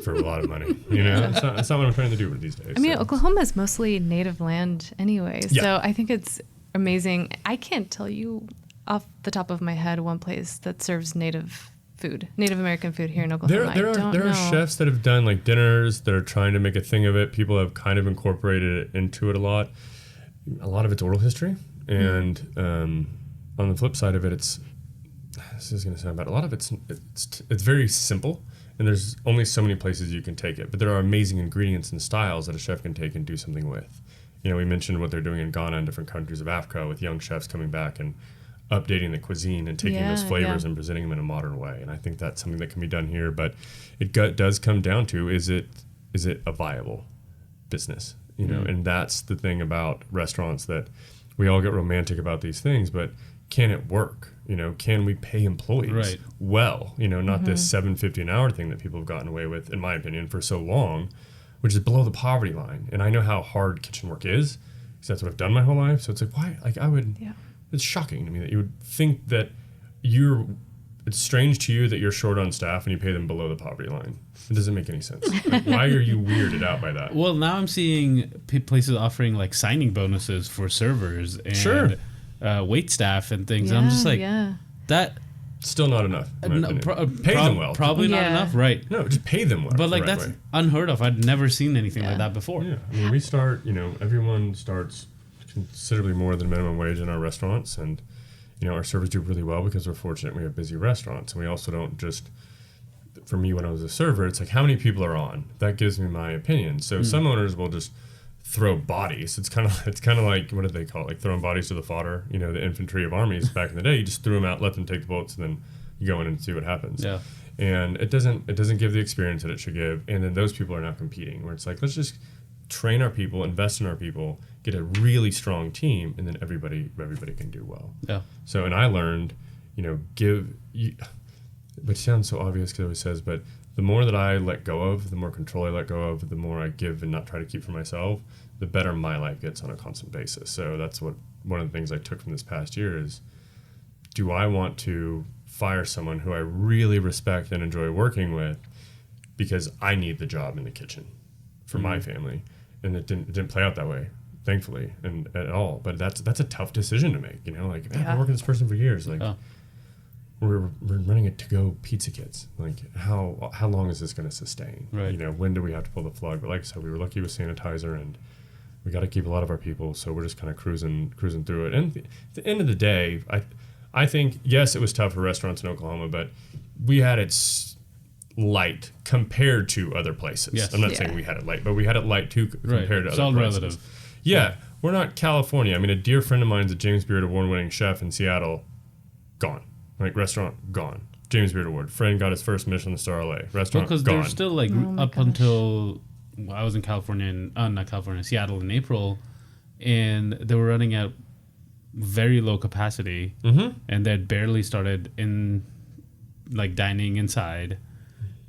for a lot of money. That's not what I'm trying to do these days. I mean, Oklahoma is mostly native land anyway, so I think it's amazing. I can't tell you off the top of my head one place that serves Native American food here in Oklahoma. There are chefs that have done like dinners that are trying to make a thing of it. People have kind of incorporated it into it a lot. A lot of it's oral history, and on the flip side of it, this is going to sound bad. A lot of it's very simple, and there's only so many places you can take it. But there are amazing ingredients and styles that a chef can take and do something with. We mentioned what they're doing in Ghana and different countries of Africa with young chefs coming back and updating the cuisine and taking those flavors and presenting them in a modern way. And I think that's something that can be done here. But it does come down to, is it a viable business, and that's the thing about restaurants, that we all get romantic about these things, but can it work? Can we pay employees well? Not this $7.50 an hour thing that people have gotten away with, in my opinion, for so long, which is below the poverty line. And I know how hard kitchen work is, because that's what I've done my whole life. So it's like, why? Like it's shocking to me that you would think that it's strange to you that you're short on staff and you pay them below the poverty line. It doesn't make any sense. Like, why are you weirded out by that? Well, now I'm seeing places offering like signing bonuses for servers and wait staff and things. And I'm just like, that still not enough. Pay them well. Probably not enough, right? No, just pay them well. But like that's unheard of. I'd never seen anything like that before. Yeah, I mean, we start. Everyone starts considerably more than minimum wage in our restaurants, and our servers do really well because we're fortunate we have busy restaurants, and we also don't just. For me, when I was a server, it's like how many people are on. That gives me my opinion. So some owners will just throw bodies. It's kind of like, what did they call it? Like throwing bodies to the fodder. The infantry of armies back in the day. You just threw them out, let them take the bullets, and then you go in and see what happens. Yeah. And it doesn't give the experience that it should give. And then those people are now competing, where it's like, let's just train our people, invest in our people, get a really strong team, and then everybody can do well. Yeah. So, and I learned, which sounds so obvious because it always says, but the more that I let go of, the more control I let go of, the more I give and not try to keep for myself, the better my life gets on a constant basis. So that's one of the things I took from this past year is, do I want to fire someone who I really respect and enjoy working with because I need the job in the kitchen for my family? And it didn't play out that way, thankfully, and at all. But that's a tough decision to make. Like, man, I've been working with this person for years. Like, we're running a to-go pizza kits. Like, how long is this going to sustain? Right. When do we have to pull the plug? But like I said, we were lucky with sanitizer, and we got to keep a lot of our people. So we're just kind of cruising through it. And at the end of the day, I think, yes, it was tough for restaurants in Oklahoma, but we had it light compared to other places. Yes. I'm not saying we had it light, but we had it light too compared to other places. It's all relative. Yeah, we're not California. I mean, a dear friend of mine is a James Beard Award-winning chef in Seattle. Gone. Like, restaurant, gone. James Beard Award. Friend got his first Michelin star LA. Restaurant, because gone. They're still, like, until I was in California, Seattle in April, and they were running at very low capacity, and they'd barely started in, like, dining inside.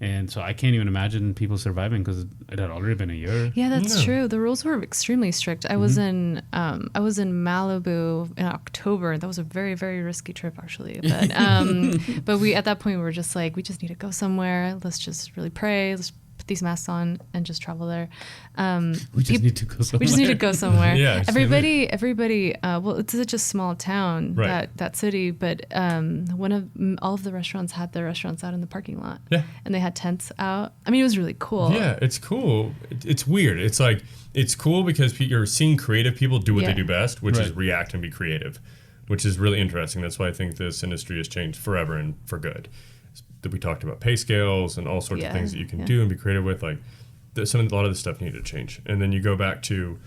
And so I can't even imagine people surviving because it had already been a year. Yeah, that's true. The rules were extremely strict. I was in Malibu in October. That was a very, very risky trip, actually. But but we at that point we were just like, we just need to go somewhere. Let's just really pray. Let's put these masks on and just travel there. We just need to go somewhere. We just need to go somewhere. Yeah, everybody. Well, it's such a small town, right. that city. But all of the restaurants had their restaurants out in the parking lot. Yeah, and they had tents out. I mean, it was really cool. Yeah, it's cool. It's weird. It's like it's cool because you're seeing creative people do what they do best, which is react and be creative, which is really interesting. That's why I think this industry has changed forever and for good. That we talked about pay scales and all sorts of things that you can do and be creative with. Like a lot of this stuff needed to change. And then you go back to,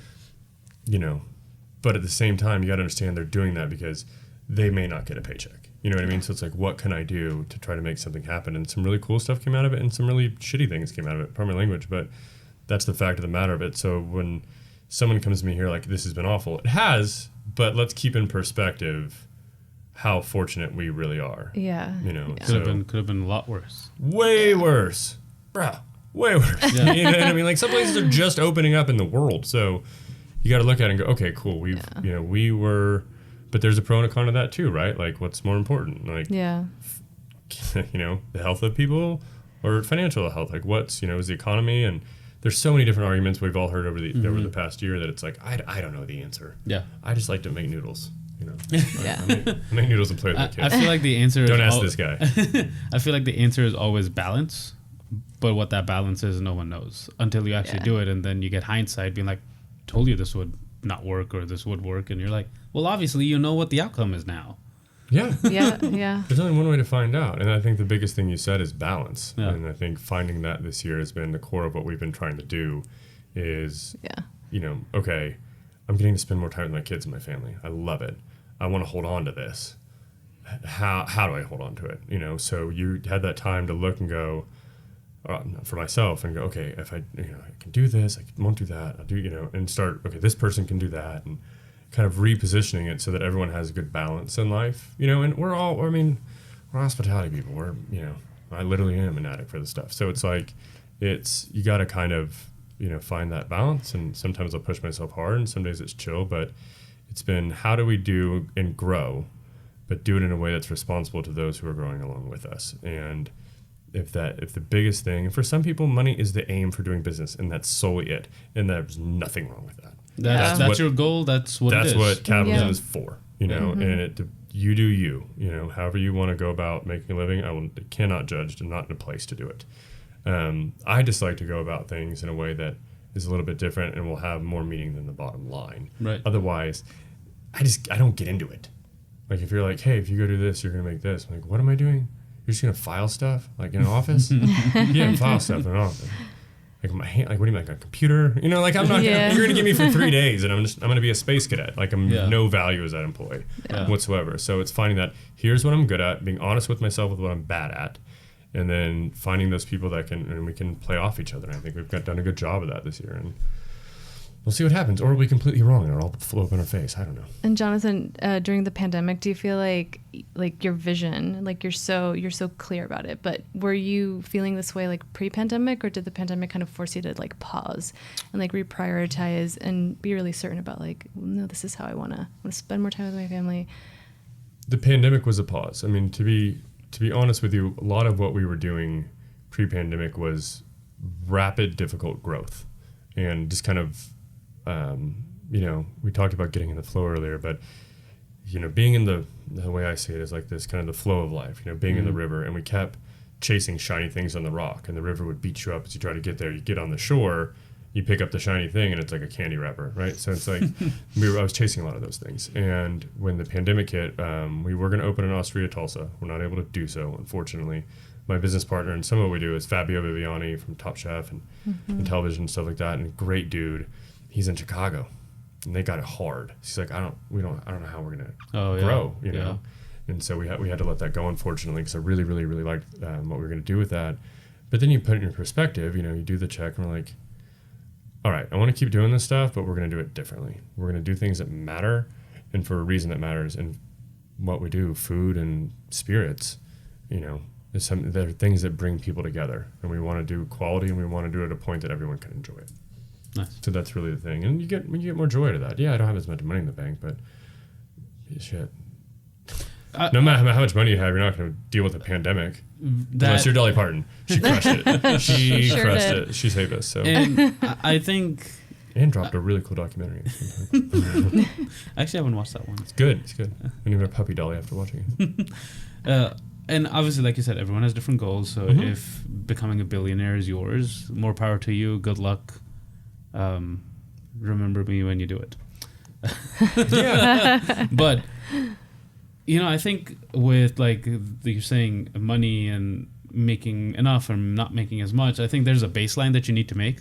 but at the same time, you got to understand they're doing that because they may not get a paycheck. You know what I mean? So it's like, what can I do to try to make something happen? And some really cool stuff came out of it and some really shitty things came out of it, pardon my language, but that's the fact of the matter of it. So when someone comes to me here like, this has been awful, it has, but let's keep in perspective how fortunate we really are. Yeah. Could have been a lot worse. Way worse. Bruh. Way worse. Yeah. You know what I mean? Like, some places are just opening up in the world. So you got to look at it and go, okay, cool. We were, but there's a pro and a con to that too, right? Like, what's more important? Like, the health of people or financial health? Like, what's, is the economy? And there's so many different arguments we've all heard over the past year that it's like, I don't know the answer. Yeah. I just like to make noodles. Yeah. I make noodles and play with my kids. I feel like the answer Don't ask this guy. I feel like the answer is always balance, but what that balance is, no one knows until you actually do it, and then you get hindsight being like, told you this would not work or this would work, and you're like, well, obviously you know what the outcome is now. Yeah. Yeah. There's only one way to find out, and I think the biggest thing you said is balance, and I think finding that this year has been the core of what we've been trying to do is, okay, I'm getting to spend more time with my kids and my family. I love it. I want to hold on to this. How do I hold on to it? So you had that time to look and go, for myself and go, okay, if I can do this, I won't do that. I'll do, and start, okay, this person can do that, and kind of repositioning it so that everyone has a good balance in life, and we're hospitality people. We're, I literally am an addict for this stuff. So it's like, you got to kind of, find that balance. And sometimes I'll push myself hard and some days it's chill, but it's been, how do we do and grow, but do it in a way that's responsible to those who are growing along with us. And if the biggest thing, and for some people, money is the aim for doing business, and that's solely it. And there's nothing wrong with that. That's your goal. That's what it is. That's what capitalism is for, and you do you, however you want to go about making a living. I cannot judge. I'm not in a place to do it. I just like to go about things in a way that is a little bit different and will have more meaning than the bottom line. Right. Otherwise, I don't get into it. Like if you're like, hey, if you go do this, you're going to make this. I'm like, what am I doing? You're just going to file stuff like in an office? Yeah, file stuff in an office. Like my hand, like what do you mean, like a computer? Like I'm not. You're going to give me for 3 days, and I'm going to be a space cadet. Like I'm no value as that employee whatsoever. So it's finding that here's what I'm good at, being honest with myself with what I'm bad at, and then finding those people that and we can play off each other. And I think we've done a good job of that this year, and we'll see what happens. Or we'll be completely wrong and it'll all flow up in our face. I don't know. And Jonathan, during the pandemic, do you feel like your vision, like you're so clear about it, but were you feeling this way like pre-pandemic, or did the pandemic kind of force you to like pause and like reprioritize and be really certain about like, no, this is how I want to spend more time with my family? The pandemic was a pause. I mean, to be honest with you, a lot of what we were doing pre-pandemic was rapid, difficult growth, and just kind of, we talked about getting in the flow earlier, but, being in the way I see it is like this kind of the flow of life, being in the river, and we kept chasing shiny things on the rock, and the river would beat you up as you try to get there. You get on the shore, you pick up the shiny thing, and it's like a candy wrapper, right? So it's like, I was chasing a lot of those things. And when the pandemic hit, we were going to open an Osteria Tulsa. We're not able to do so, unfortunately. My business partner, and some of what we do is Fabio Viviani from Top Chef and television and stuff like that, and great dude. He's in Chicago, and they got it hard. He's like, I don't know how we're gonna grow, know. And so we had to let that go, unfortunately, because I really, really, really liked what we were gonna do with that. But then you put it in perspective. You do the check, and we're like, all right, I want to keep doing this stuff, but we're gonna do it differently. We're gonna do things that matter, and for a reason that matters. And what we do, food and spirits, there are things that bring people together, and we want to do quality, and we want to do it at a point that everyone can enjoy it. Nice. So that's really the thing, and you get more joy out of that. Yeah, I don't have as much money in the bank, but shit. No matter how much money you have, you're not going to deal with a pandemic. Unless you're Dolly Parton. She crushed it. She crushed it. She saved us. So. And I think. And dropped a really cool documentary. Actually, I haven't watched that one. It's good. And even a puppy dolly after watching it. And obviously, like you said, everyone has different goals. So if becoming a billionaire is yours, more power to you. Good luck. Remember me when you do it. Yeah. But, I think with like you're saying money and making enough or not making as much, I think there's a baseline that you need to make.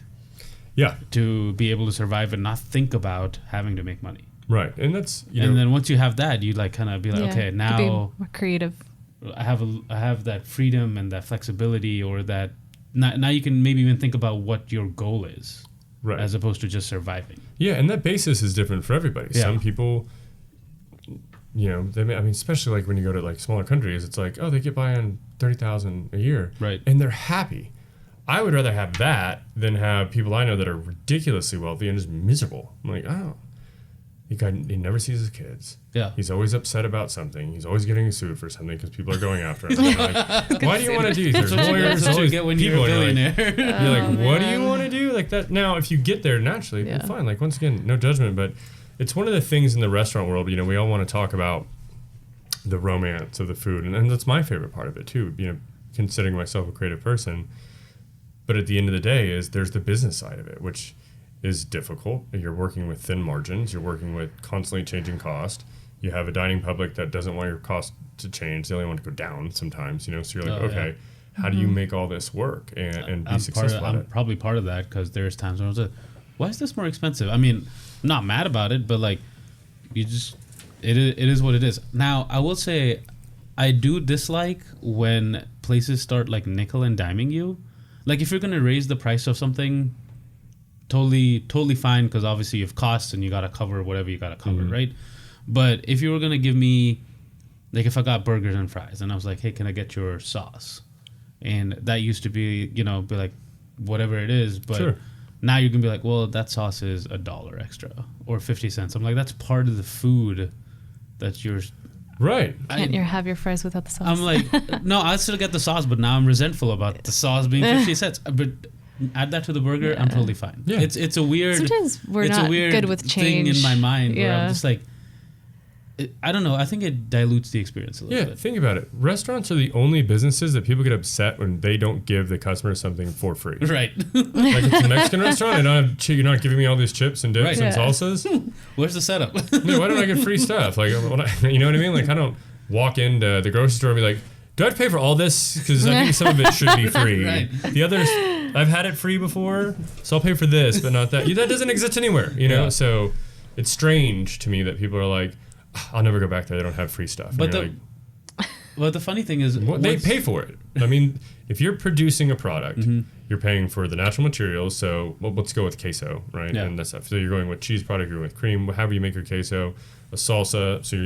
Yeah. To be able to survive and not think about having to make money. Right. And that's, and then once you have that, you like kind of be like, okay, now be more creative. I have that freedom and that flexibility, or that now you can maybe even think about what your goal is, right, as opposed to just surviving. Yeah, and that basis is different for everybody. Yeah. Some people, especially like when you go to like smaller countries, it's like, oh, they get by on $30,000 a year, right, and they're happy. I would rather have that than have people I know that are ridiculously wealthy and just miserable. I'm like, oh. He never sees his kids. Yeah. He's always upset about something. He's always getting sued for something because people are going after him. Like, why do you want to do this? There's lawyers. That's what you get when you're a billionaire. You're like, what do you want to do? Like that. Now, if you get there naturally, then fine. Like, once again, no judgment. But it's one of the things in the restaurant world, we all want to talk about the romance of the food. And that's my favorite part of it, too, considering myself a creative person. But at the end of the day, there's the business side of it, which is difficult. You're working with thin margins. You're working with constantly changing cost. You have a dining public that doesn't want your cost to change. They only want to go down sometimes, So you're like, how do you make all this work and be successful at it? I'm probably part of that, because there's times when I was like, why is this more expensive? I mean, I'm not mad about it, but like, it is what it is. Now, I will say, I do dislike when places start like nickel and diming you. like if you're gonna raise the price of something, totally fine, because obviously you have costs and you gotta cover whatever you gotta cover, right? But if you were gonna give me, like if I got burgers and fries and I was like, hey, can I get your sauce? And that used to be, be like whatever it is, but now you can be like, well, that sauce is $1 extra or 50 cents. I'm like, that's part of the food that's yours. Right. Can't you have your fries without the sauce? I'm like, no, I still get the sauce, but now I'm resentful about the sauce being 50 cents. But add that to the burger, I'm totally fine. Yeah. It's a weird. Sometimes we're not good with change. Thing in my mind where I'm just like, I don't know. I think it dilutes the experience a little bit. Yeah, think about it. Restaurants are the only businesses that people get upset when they don't give the customer something for free. Right. Like it's a Mexican restaurant, and you're not giving me all these chips and dips and salsas. Where's the setup? No, why don't I get free stuff? Like, you know what I mean? Like, I don't walk into the grocery store and be like, do I have to pay for all this? Because I think some of it should be free. Right. The others, I've had it free before, so I'll pay for this, but not that. That doesn't exist anywhere, Yeah. So it's strange to me that people are like, I'll never go back there. They don't have free stuff. But the funny thing is, they pay for it. I mean, if you're producing a product, you're paying for the natural materials. So let's go with queso, right? Yeah. And that stuff. So you're going with cheese product, you're going with cream, however you make your queso, a salsa. So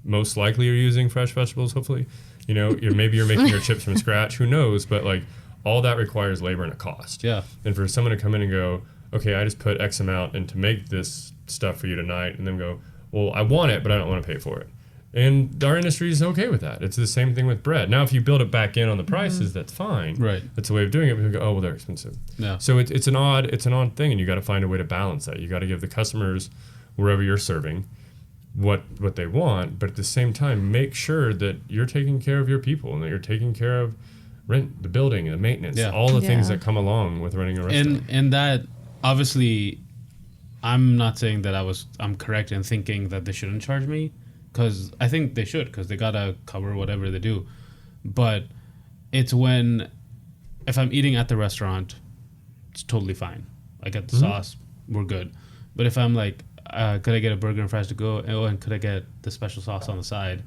most likely you're using fresh vegetables. Hopefully, maybe you're making your chips from scratch. Who knows? But like all that requires labor and a cost. Yeah. And for someone to come in and go, okay, I just put X amount in to make this stuff for you tonight, and then go, well, I want it, but I don't want to pay for it. And our industry is okay with that. It's the same thing with bread. Now, if you build it back in on the prices, that's fine. Right. That's a way of doing it. People go, oh, well, they're expensive. Yeah. So it's an odd thing, and you got to find a way to balance that. You got to give the customers, wherever you're serving, what they want, but at the same time, make sure that you're taking care of your people and that you're taking care of rent, the building, the maintenance, all the things that come along with running a restaurant. And that obviously, I'm not saying that I'm correct in thinking that they shouldn't charge me, because I think they should, because they gotta cover whatever they do. But it's if I'm eating at the restaurant, it's totally fine. I get the sauce, we're good. But if I'm like, could I get a burger and fries to go? Oh, and could I get the special sauce on the side?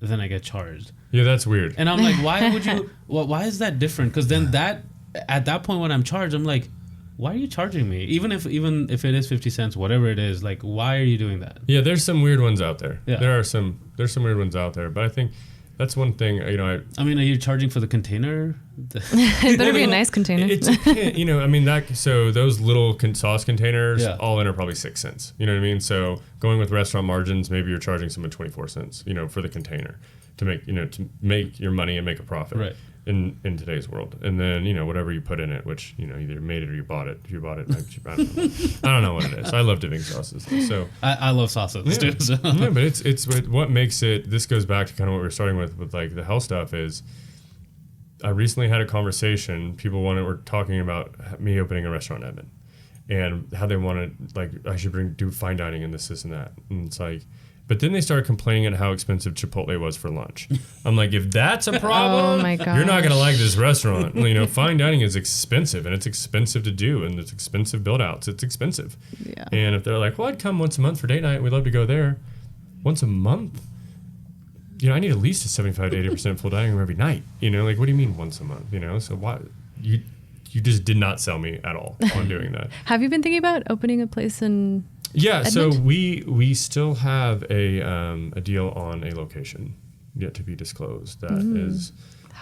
Then I get charged. Yeah, that's weird. And I'm like, why would you? Why is that different? Because then at that point when I'm charged, I'm like, why are you charging me? Even if it is 50 cents, whatever it is, like, why are you doing that? Yeah, there's some weird ones out there. Yeah. There's some weird ones out there, but I think that's one thing, I mean, are you charging for the container? It better be a nice container. So those little sauce containers, all in are probably 6 cents. You know what I mean? So going with restaurant margins, maybe you're charging someone 24 cents, for the container to make your money and make a profit. Right. In today's world, and then whatever you put in it, which either made it or you bought it. If you bought it, I don't know what it is. I love dipping sauces, so I love sauces too. So. Yeah, but it's what makes it. This goes back to kind of what we were starting with like the health stuff. Is I recently had a conversation. People were talking about me opening a restaurant in Edmond, and how they wanted, like, I should do fine dining and this and that, and it's like. But then they started complaining at how expensive Chipotle was for lunch. I'm like, if that's a problem, you're not going to like this restaurant. Fine dining is expensive, and it's expensive to do, and it's expensive build-outs. It's expensive. Yeah. And if they're like, well, I'd come once a month for date night. We'd love to go there. Once a month? I need at least a 75 to 80% full dining room every night. Like, what do you mean once a month? So why? You just did not sell me at all on doing that. Have you been thinking about opening a place in... Yeah, Edmond? so we still have a deal on a location yet to be disclosed. That is,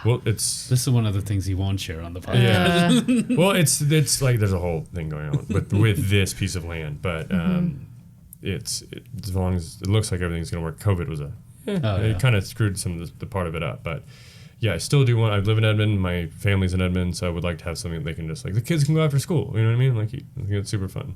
well, it's this is one of the things he won't share on the podcast. Yeah. Well, it's like there's a whole thing going on with this piece of land, but it's as long as it looks like everything's going to work. COVID was it kind of screwed some of the part of it up, but. Yeah, I still do want. I live in Edmond. My family's in Edmond, so I would like to have something that they can just the kids can go after school. You know what I mean? Like, I think it's super fun.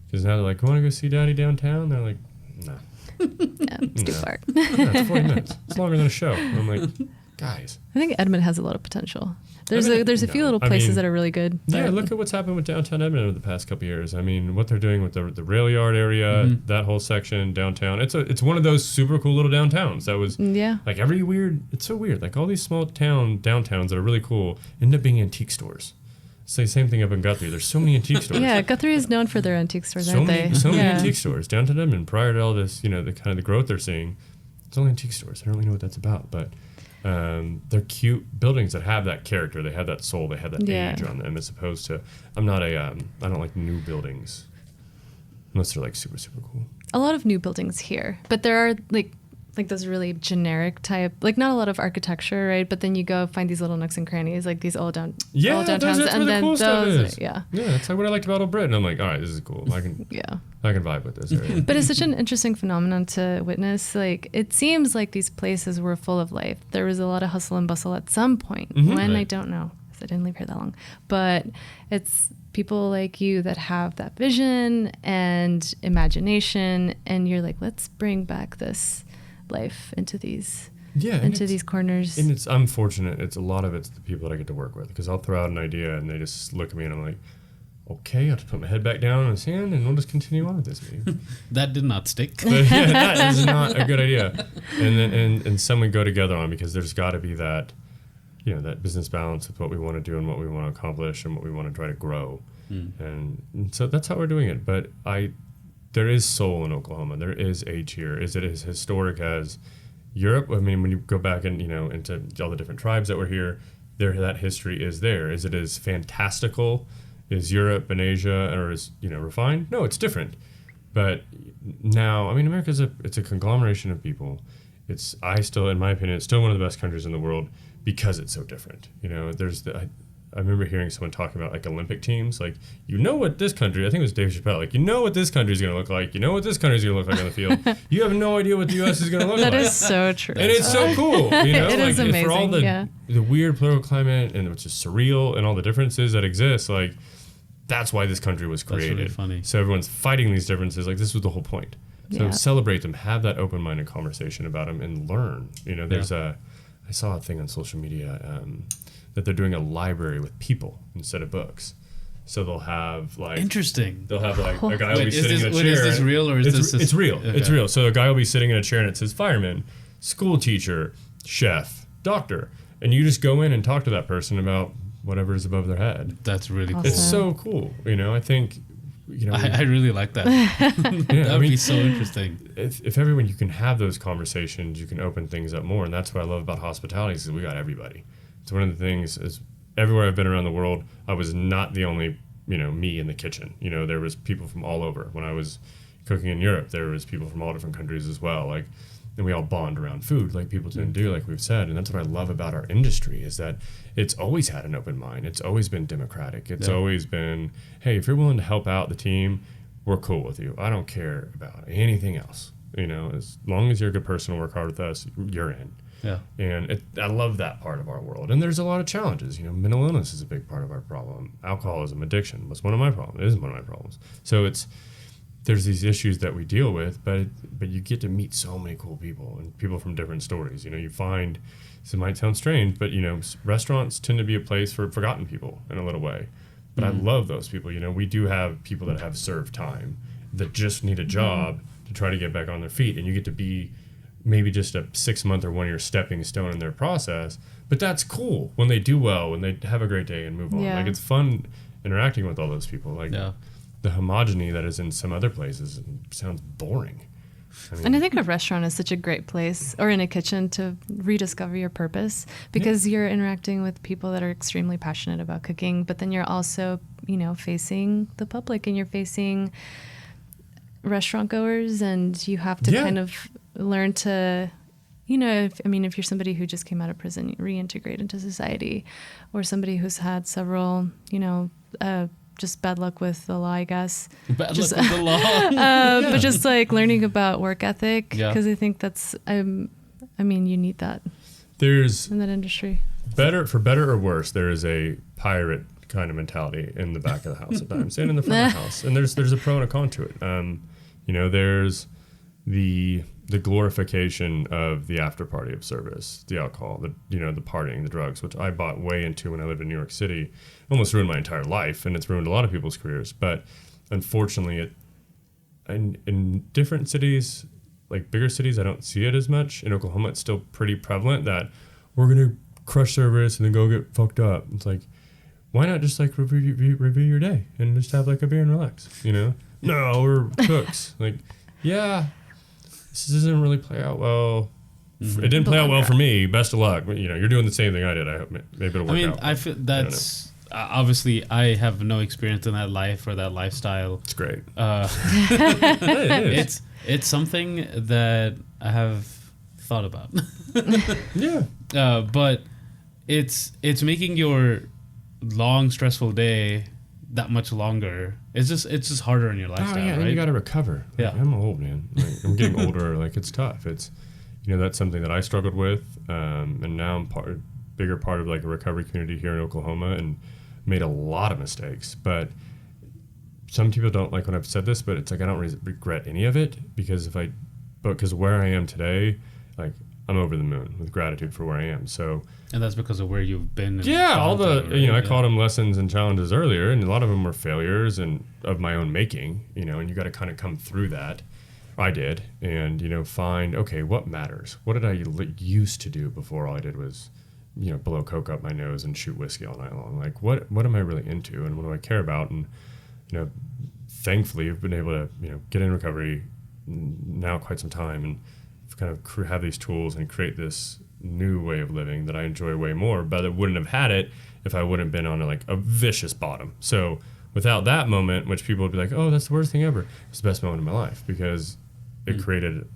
Because now they're like, want to go see Daddy downtown? They're like, nah. It's too far. It's 40 minutes. It's longer than a show. I'm like, guys. I think Edmond has a lot of potential. There's a few little places that are really good. Yeah, look at what's happened with downtown Edmond over the past couple of years. I mean, what they're doing with the rail yard area, that whole section downtown. It's one of those super cool little downtowns that was like it's so weird. Like all these small downtowns that are really cool end up being antique stores. It's the same thing up in Guthrie. There's so many antique stores. Yeah, Guthrie is known for their antique stores, aren't they? So many antique stores downtown Edmond. Prior to all this, the kind of the growth they're seeing, it's only antique stores. I don't really know what that's about, but They're cute buildings that have that character. They have that soul. They have that age on them, as opposed to, I don't like new buildings unless they're like super, super cool. A lot of new buildings here, but there are like those really generic type, like not a lot of architecture, right? But then you go find these little nooks and crannies, like these old downtowns, that's and where then the cool stuff is. Yeah, that's like what I liked about Old Britain. I'm like, all right, this is cool. I can vibe with this area. But it's such an interesting phenomenon to witness. Like, it seems like these places were full of life. There was a lot of hustle and bustle at some point. When, I don't know, because I didn't live here that long. But it's people like you that have that vision and imagination, and you're like, let's bring back this life into these these corners. And I'm fortunate. It's a lot of it's the people that I get to work with, because I'll throw out an idea and they just look at me and I'm like, okay, I'll just put my head back down in the sand and we'll just continue on with this meeting. That did not stick. But, that is not a good idea. And then and some we go together on, because there's got to be that, that business balance with what we want to do and what we want to accomplish and what we want to try to grow. And so that's how we're doing it. But there is soul in Oklahoma. There is age here. Is it as historic as Europe? I mean, when you go back and into all the different tribes that were here, that history is there. Is it as fantastical as Europe and Asia, or is refined? No, it's different. But now, I mean, America's it's a conglomeration of people. In my opinion, it's still one of the best countries in the world because it's so different. I remember hearing someone talking about like Olympic teams, like, what this country, I think it was Dave Chappelle, like, what this country is going to look like, what this country is going to look like on the field. You have no idea what the U.S. is going to look like. That is so true. And it's so cool, It is amazing, for all the weird political climate and which is surreal and all the differences that exist, like, that's why this country was created. That's really funny. So everyone's fighting these differences, like, this was the whole point. So celebrate them, have that open-minded conversation about them, and learn. I saw a thing on social media that they're doing a library with people instead of books. So they'll have like interesting. They'll have like a guy will be sitting in a chair. Is this real or is this? It's real. Okay. It's real. So a guy will be sitting in a chair and it says fireman, school teacher, chef, doctor, and you just go in and talk to that person about whatever is above their head. That's really cool. It's so cool. I think. I really like that. That would be so interesting. If everyone, you can have those conversations, you can open things up more, and that's what I love about hospitality is we got everybody. It's one of the things is everywhere I've been around the world, I was not the only, me in the kitchen. There was people from all over. When I was cooking in Europe, there was people from all different countries as well. Like, and we all bond around food like people tend to do, like we've said. And that's what I love about our industry is that it's always had an open mind. It's always been democratic. It's always been, hey, if you're willing to help out the team, we're cool with you. I don't care about anything else. As long as you're a good person and work hard with us, you're in. Yeah. And I love that part of our world. And there's a lot of challenges. Mental illness is a big part of our problem. Alcoholism, addiction was one of my problems. It is one of my problems. So there's these issues that we deal with, but you get to meet so many cool people and people from different stories. You find, this might sound strange, but restaurants tend to be a place for forgotten people in a little way. But I love those people. We do have people that have served time that just need a job to try to get back on their feet, and you get to be maybe just a 6-month or 1 year stepping stone in their process. But that's cool when they do well, when they have a great day and move on. Like, it's fun interacting with all those people. Like, the homogeny that is in some other places sounds boring. And I think a restaurant is such a great place, or in a kitchen, to rediscover your purpose, because you're interacting with people that are extremely passionate about cooking, but then you're also, facing the public and you're facing restaurant goers, and you have to kind of learn to, if you're somebody who just came out of prison, reintegrate into society, or somebody who's had several, just bad luck with the law, I guess. Bad luck with the law. But just like learning about work ethic, because I think that's, you need that. There's in that industry. For better or worse, there is a pirate kind of mentality in the back of the house at times and in the front of the house. And there's a pro and a con to it. There's the glorification of the after party of service, the alcohol, the partying, the drugs, which I bought way into when I lived in New York City. Almost ruined my entire life, and it's ruined a lot of people's careers. But unfortunately, in different cities, like bigger cities, I don't see it as much. In Oklahoma, it's still pretty prevalent that we're going to crush service and then go get fucked up. It's like, why not just like review your day and just have like a beer and relax, No, we're cooks. Like, yeah, this doesn't really play out well It didn't play out well for me. Best of luck. You're doing the same thing I did. I hope maybe it'll work out. I feel that's obviously I have no experience in that life or that lifestyle. It's great. It is. It's something that I have thought about. Yeah. But it's making your long stressful day that much longer. It's just harder in your lifestyle. Oh yeah, right? and you got to recover. Yeah, I'm old, man. I'm getting older. It's tough. It's that's something that I struggled with, and now I'm bigger part of a recovery community here in Oklahoma, and made a lot of mistakes. But some people don't like when I've said this, but it's I don't regret any of it because where I am today, I'm over the moon with gratitude for where I am. So. And that's because of where you've been. Yeah, all the I called them lessons and challenges earlier, and a lot of them were failures and of my own making. And you got to kind of come through that. I did, and find what matters. What did I used to do before? All I did was, blow coke up my nose and shoot whiskey all night long. What am I really into, and what do I care about? And thankfully, I've been able to get in recovery now quite some time, and kind of have these tools and create this new way of living that I enjoy way more, but I wouldn't have had it if I wouldn't have been on a vicious bottom. So without that moment, which people would be like, oh, that's the worst thing ever, it's the best moment of my life because it created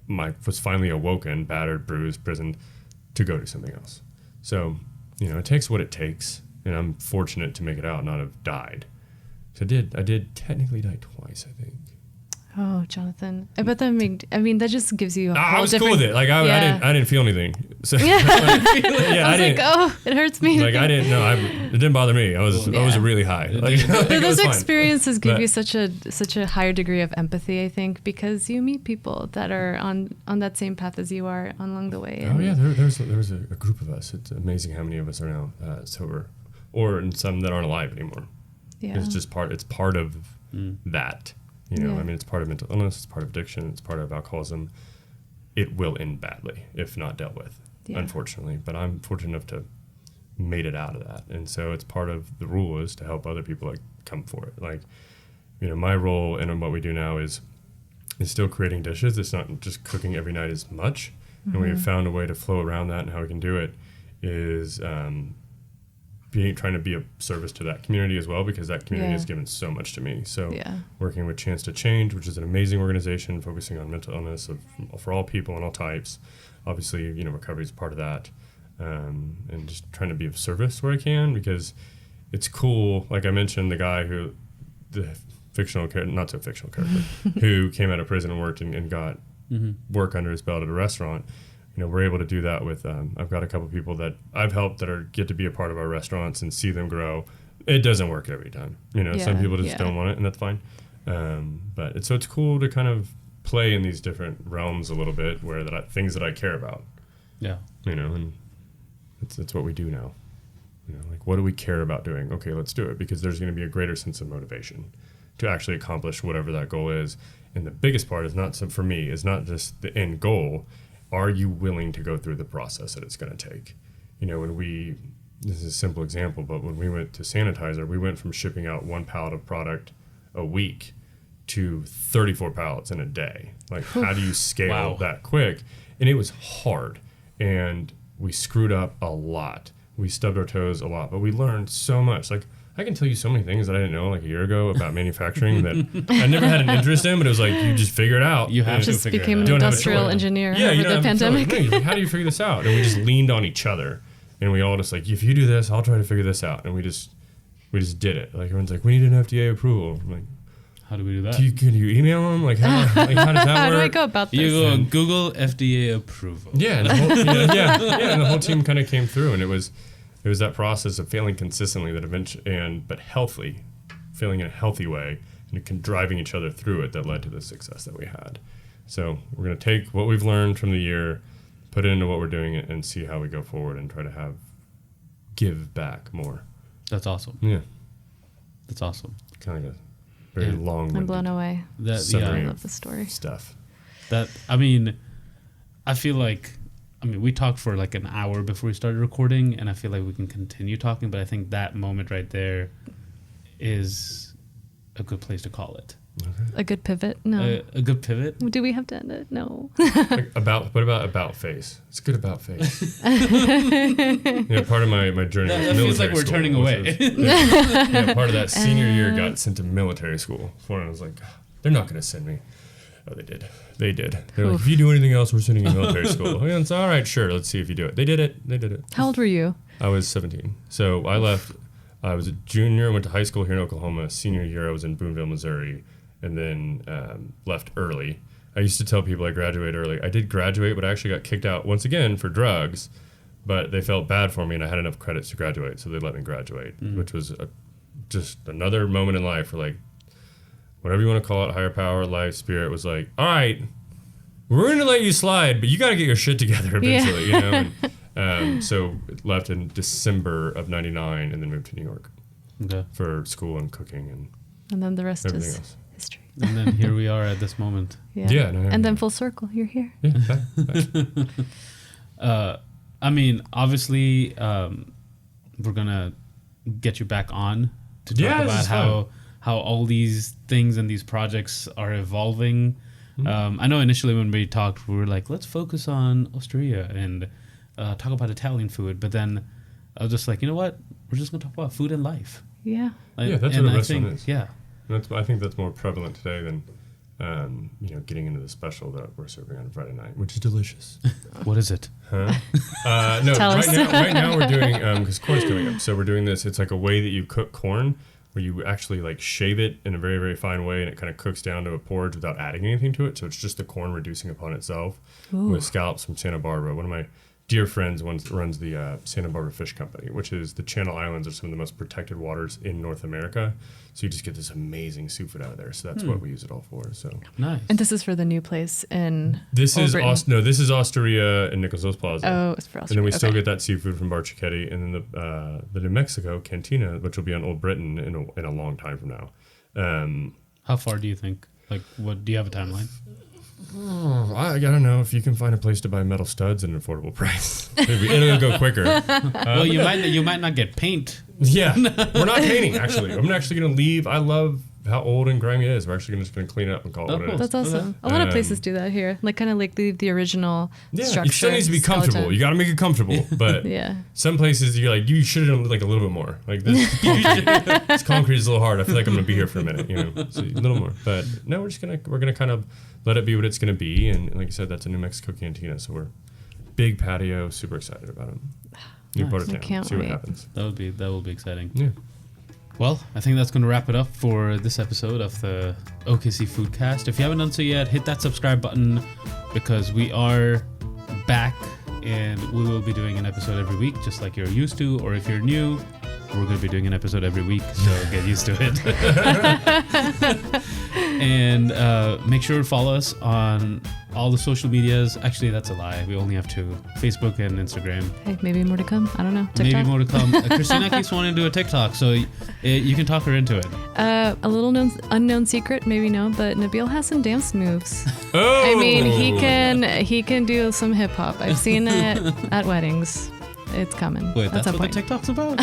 was finally awoken, battered, bruised, prisoned to go do something else. So, it takes what it takes, and I'm fortunate to make it out, not have died. So I did technically die twice, I think. Oh, Jonathan! I bet that just gives you. I was cool with it. I didn't feel anything. So, I was it hurts me. I didn't know. It didn't bother me. I was really high. Those experiences give you such a higher degree of empathy, I think, because you meet people that are on that same path as you are along the way. Oh yeah, there was a group of us. It's amazing how many of us are now sober, or some that aren't alive anymore. Yeah, it's just part. It's part of that. It's part of mental illness, it's part of addiction, it's part of alcoholism. It will end badly if not dealt with, unfortunately. But I'm fortunate enough to made it out of that. And so it's part of the rule is to help other people come for it. My role and what we do now is still creating dishes. It's not just cooking every night as much. Mm-hmm. And we have found a way to flow around that, and how we can do it is trying to be of service to that community as well, because that community has given so much to me. So working with Chance to Change, which is an amazing organization focusing on mental illness for all people and all types. Obviously, recovery is part of that. And just trying to be of service where I can, because it's cool. Like I mentioned, the fictional character, not so fictional character, who came out of prison and worked and got work under his belt at a restaurant. We're able to do that with, I've got a couple people that I've helped that get to be a part of our restaurants and see them grow. It doesn't work every time. Some people just don't want it, and that's fine. But it's cool to kind of play in these different realms a little bit where things that I care about. Yeah. And it's what we do now. What do we care about doing? Okay, let's do it, because there's going to be a greater sense of motivation to actually accomplish whatever that goal is. And the biggest part is for me, is not just the end goal. Are you willing to go through the process that it's going to take? This is a simple example, but when we went to sanitizer, we went from shipping out 1 pallet of product a week to 34 pallets in a day. How do you scale that quick? And it was hard, and we screwed up a lot. We stubbed our toes a lot, but we learned so much. I can tell you so many things that I didn't know a year ago about manufacturing that I never had an interest in, but it was you just figure it out. You have to figure became it out. an industrial engineer over the pandemic. How do you figure this out? And we just leaned on each other, and we all just if you do this, I'll try to figure this out. And we just did it. Everyone's we need an FDA approval. I'm how do we do that? Can you email them? How does that work? How do I go about this? You go on Google FDA approval. Yeah, and the whole, and the whole team kind of came through, and it was that process of failing consistently that eventually, but healthy, failing in a healthy way, and driving each other through it that led to the success that we had. So we're going to take what we've learned from the year, put it into what we're doing, and see how we go forward and try to give back more. That's awesome. Yeah. That's awesome. Kind of a very long. I'm blown away. I love the story. Stuff. I feel we talked for an hour before we started recording, and I feel like we can continue talking, but I think that moment right there is a good place to call it. A good pivot? No. A good pivot? Do we have to end it? No. What about about face? It's good about face. Part of my journey was that feels like we're school, turning away. Part of that senior year got sent to military school. And I was like, they're not going to send me. Oh, they did. They're like, if you do anything else, we're sending you to military school. And it's all right, sure. Let's see if you do it. They did it. How old were you? I was 17. So I left. I was a junior. I went to high school here in Oklahoma. Senior year, I was in Boonville, Missouri, and then left early. I used to tell people I graduated early. I did graduate, but I actually got kicked out once again for drugs. But they felt bad for me, and I had enough credits to graduate, so they let me graduate, which was just another moment in life where, like, whatever you want to call it, higher power, life, spirit, was like, all right, we're going to let you slide, but you got to get your shit together eventually, you know? And, so left in December of 99 and then moved to New York for school and cooking and then the rest everything is else. history. And then here we are at this moment. Yeah. And then full circle, you're here. Yeah, bye. I mean, obviously, we're going to get you back on to talk about how all these things and these projects are evolving. I know initially when we talked, we were like, let's focus on Osteria and talk about Italian food. But then I was just like, you know what? We're just going to talk about food and life. Yeah. That's what a restaurant is. Yeah. I think that's more prevalent today than, getting into the special that we're serving on Friday night, which is delicious. What is it? No, right now we're doing, because corn's coming up. So we're doing this. It's like a way that you cook corn, where you actually like shave it in a very, very fine way, and it kind of cooks down to a porridge without adding anything to it. So it's just the corn reducing upon itself. With scallops from Santa Barbara. One of my dear friends runs the Santa Barbara Fish Company, which is the Channel Islands are some of the most protected waters in North America. So you just get this amazing seafood out of there. So that's what we use it all for. So nice. And this is for the new place in this is Osteria in Nichols Hills Plaza. Oh, it's for Osteria. And then we still get that seafood from Bar Cicchetti, and then the New Mexico Cantina, which will be on Old Britain in a long time from now. How far do you think? Like, what do you have a timeline? I don't know if you can find a place to buy metal studs at an affordable price. It'll go quicker. Well, you might not get paint. Yeah, we're not painting. Actually, I'm actually going to leave. I love how old and grimy it is. We're actually just going to clean it up and call it what it is. That's awesome. A lot of places do that here. Like, kind of like leave the original structure. It still needs to be comfortable. You got to make it comfortable. But some places you're like, you should have done like a little bit more. Like this concrete is a little hard. I feel like I'm going to be here for a minute. So a little more. But no, we're gonna kind of let it be what it's going to be. And like I said, that's a New Mexico Cantina. So we're big patio. Super excited about it. New part of town. Can't See wait. what happens. That will be exciting. Yeah. Well, I think that's going to wrap it up for this episode of the OKC Foodcast. If you haven't done so yet, hit that subscribe button because we are back and we will be doing an episode every week, just like you're used to. Or if you're new, we're going to be doing an episode every week, so get used to it. And make sure to follow us on all the social medias. Actually, that's a lie. We only have 2, Facebook and Instagram. Hey, maybe more to come. I don't know. TikTok? Maybe more to come. Christina keeps wanting to do a TikTok, so you can talk her into it. A little unknown secret, maybe no, but Nabil has some dance moves. Oh! I mean, he can do some hip hop. I've seen it at weddings. It's coming. Wait, that's what the TikTok's about?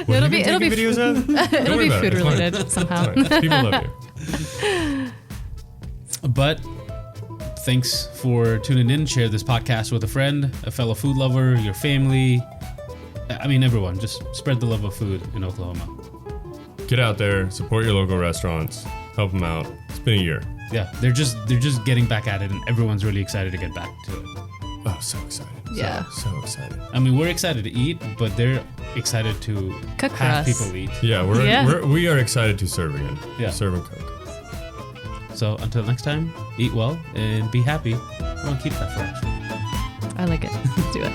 It'll be videos of? It'll be food related somehow. People love you. But thanks for tuning in. Share this podcast with a friend, a fellow food lover, your family. I mean, everyone. Just spread the love of food in Oklahoma. Get out there, support your local restaurants, help them out. It's been a year. Yeah, they're just getting back at it, and everyone's really excited to get back to it. Oh, so excited. Yeah. So excited. I mean, we're excited to eat, but they're excited to cook have for us. people eat. Yeah, we are excited to serve again. Yeah. Serve and cook. So until next time, eat well and be happy. We'll keep that fresh. I like it. Let's do it.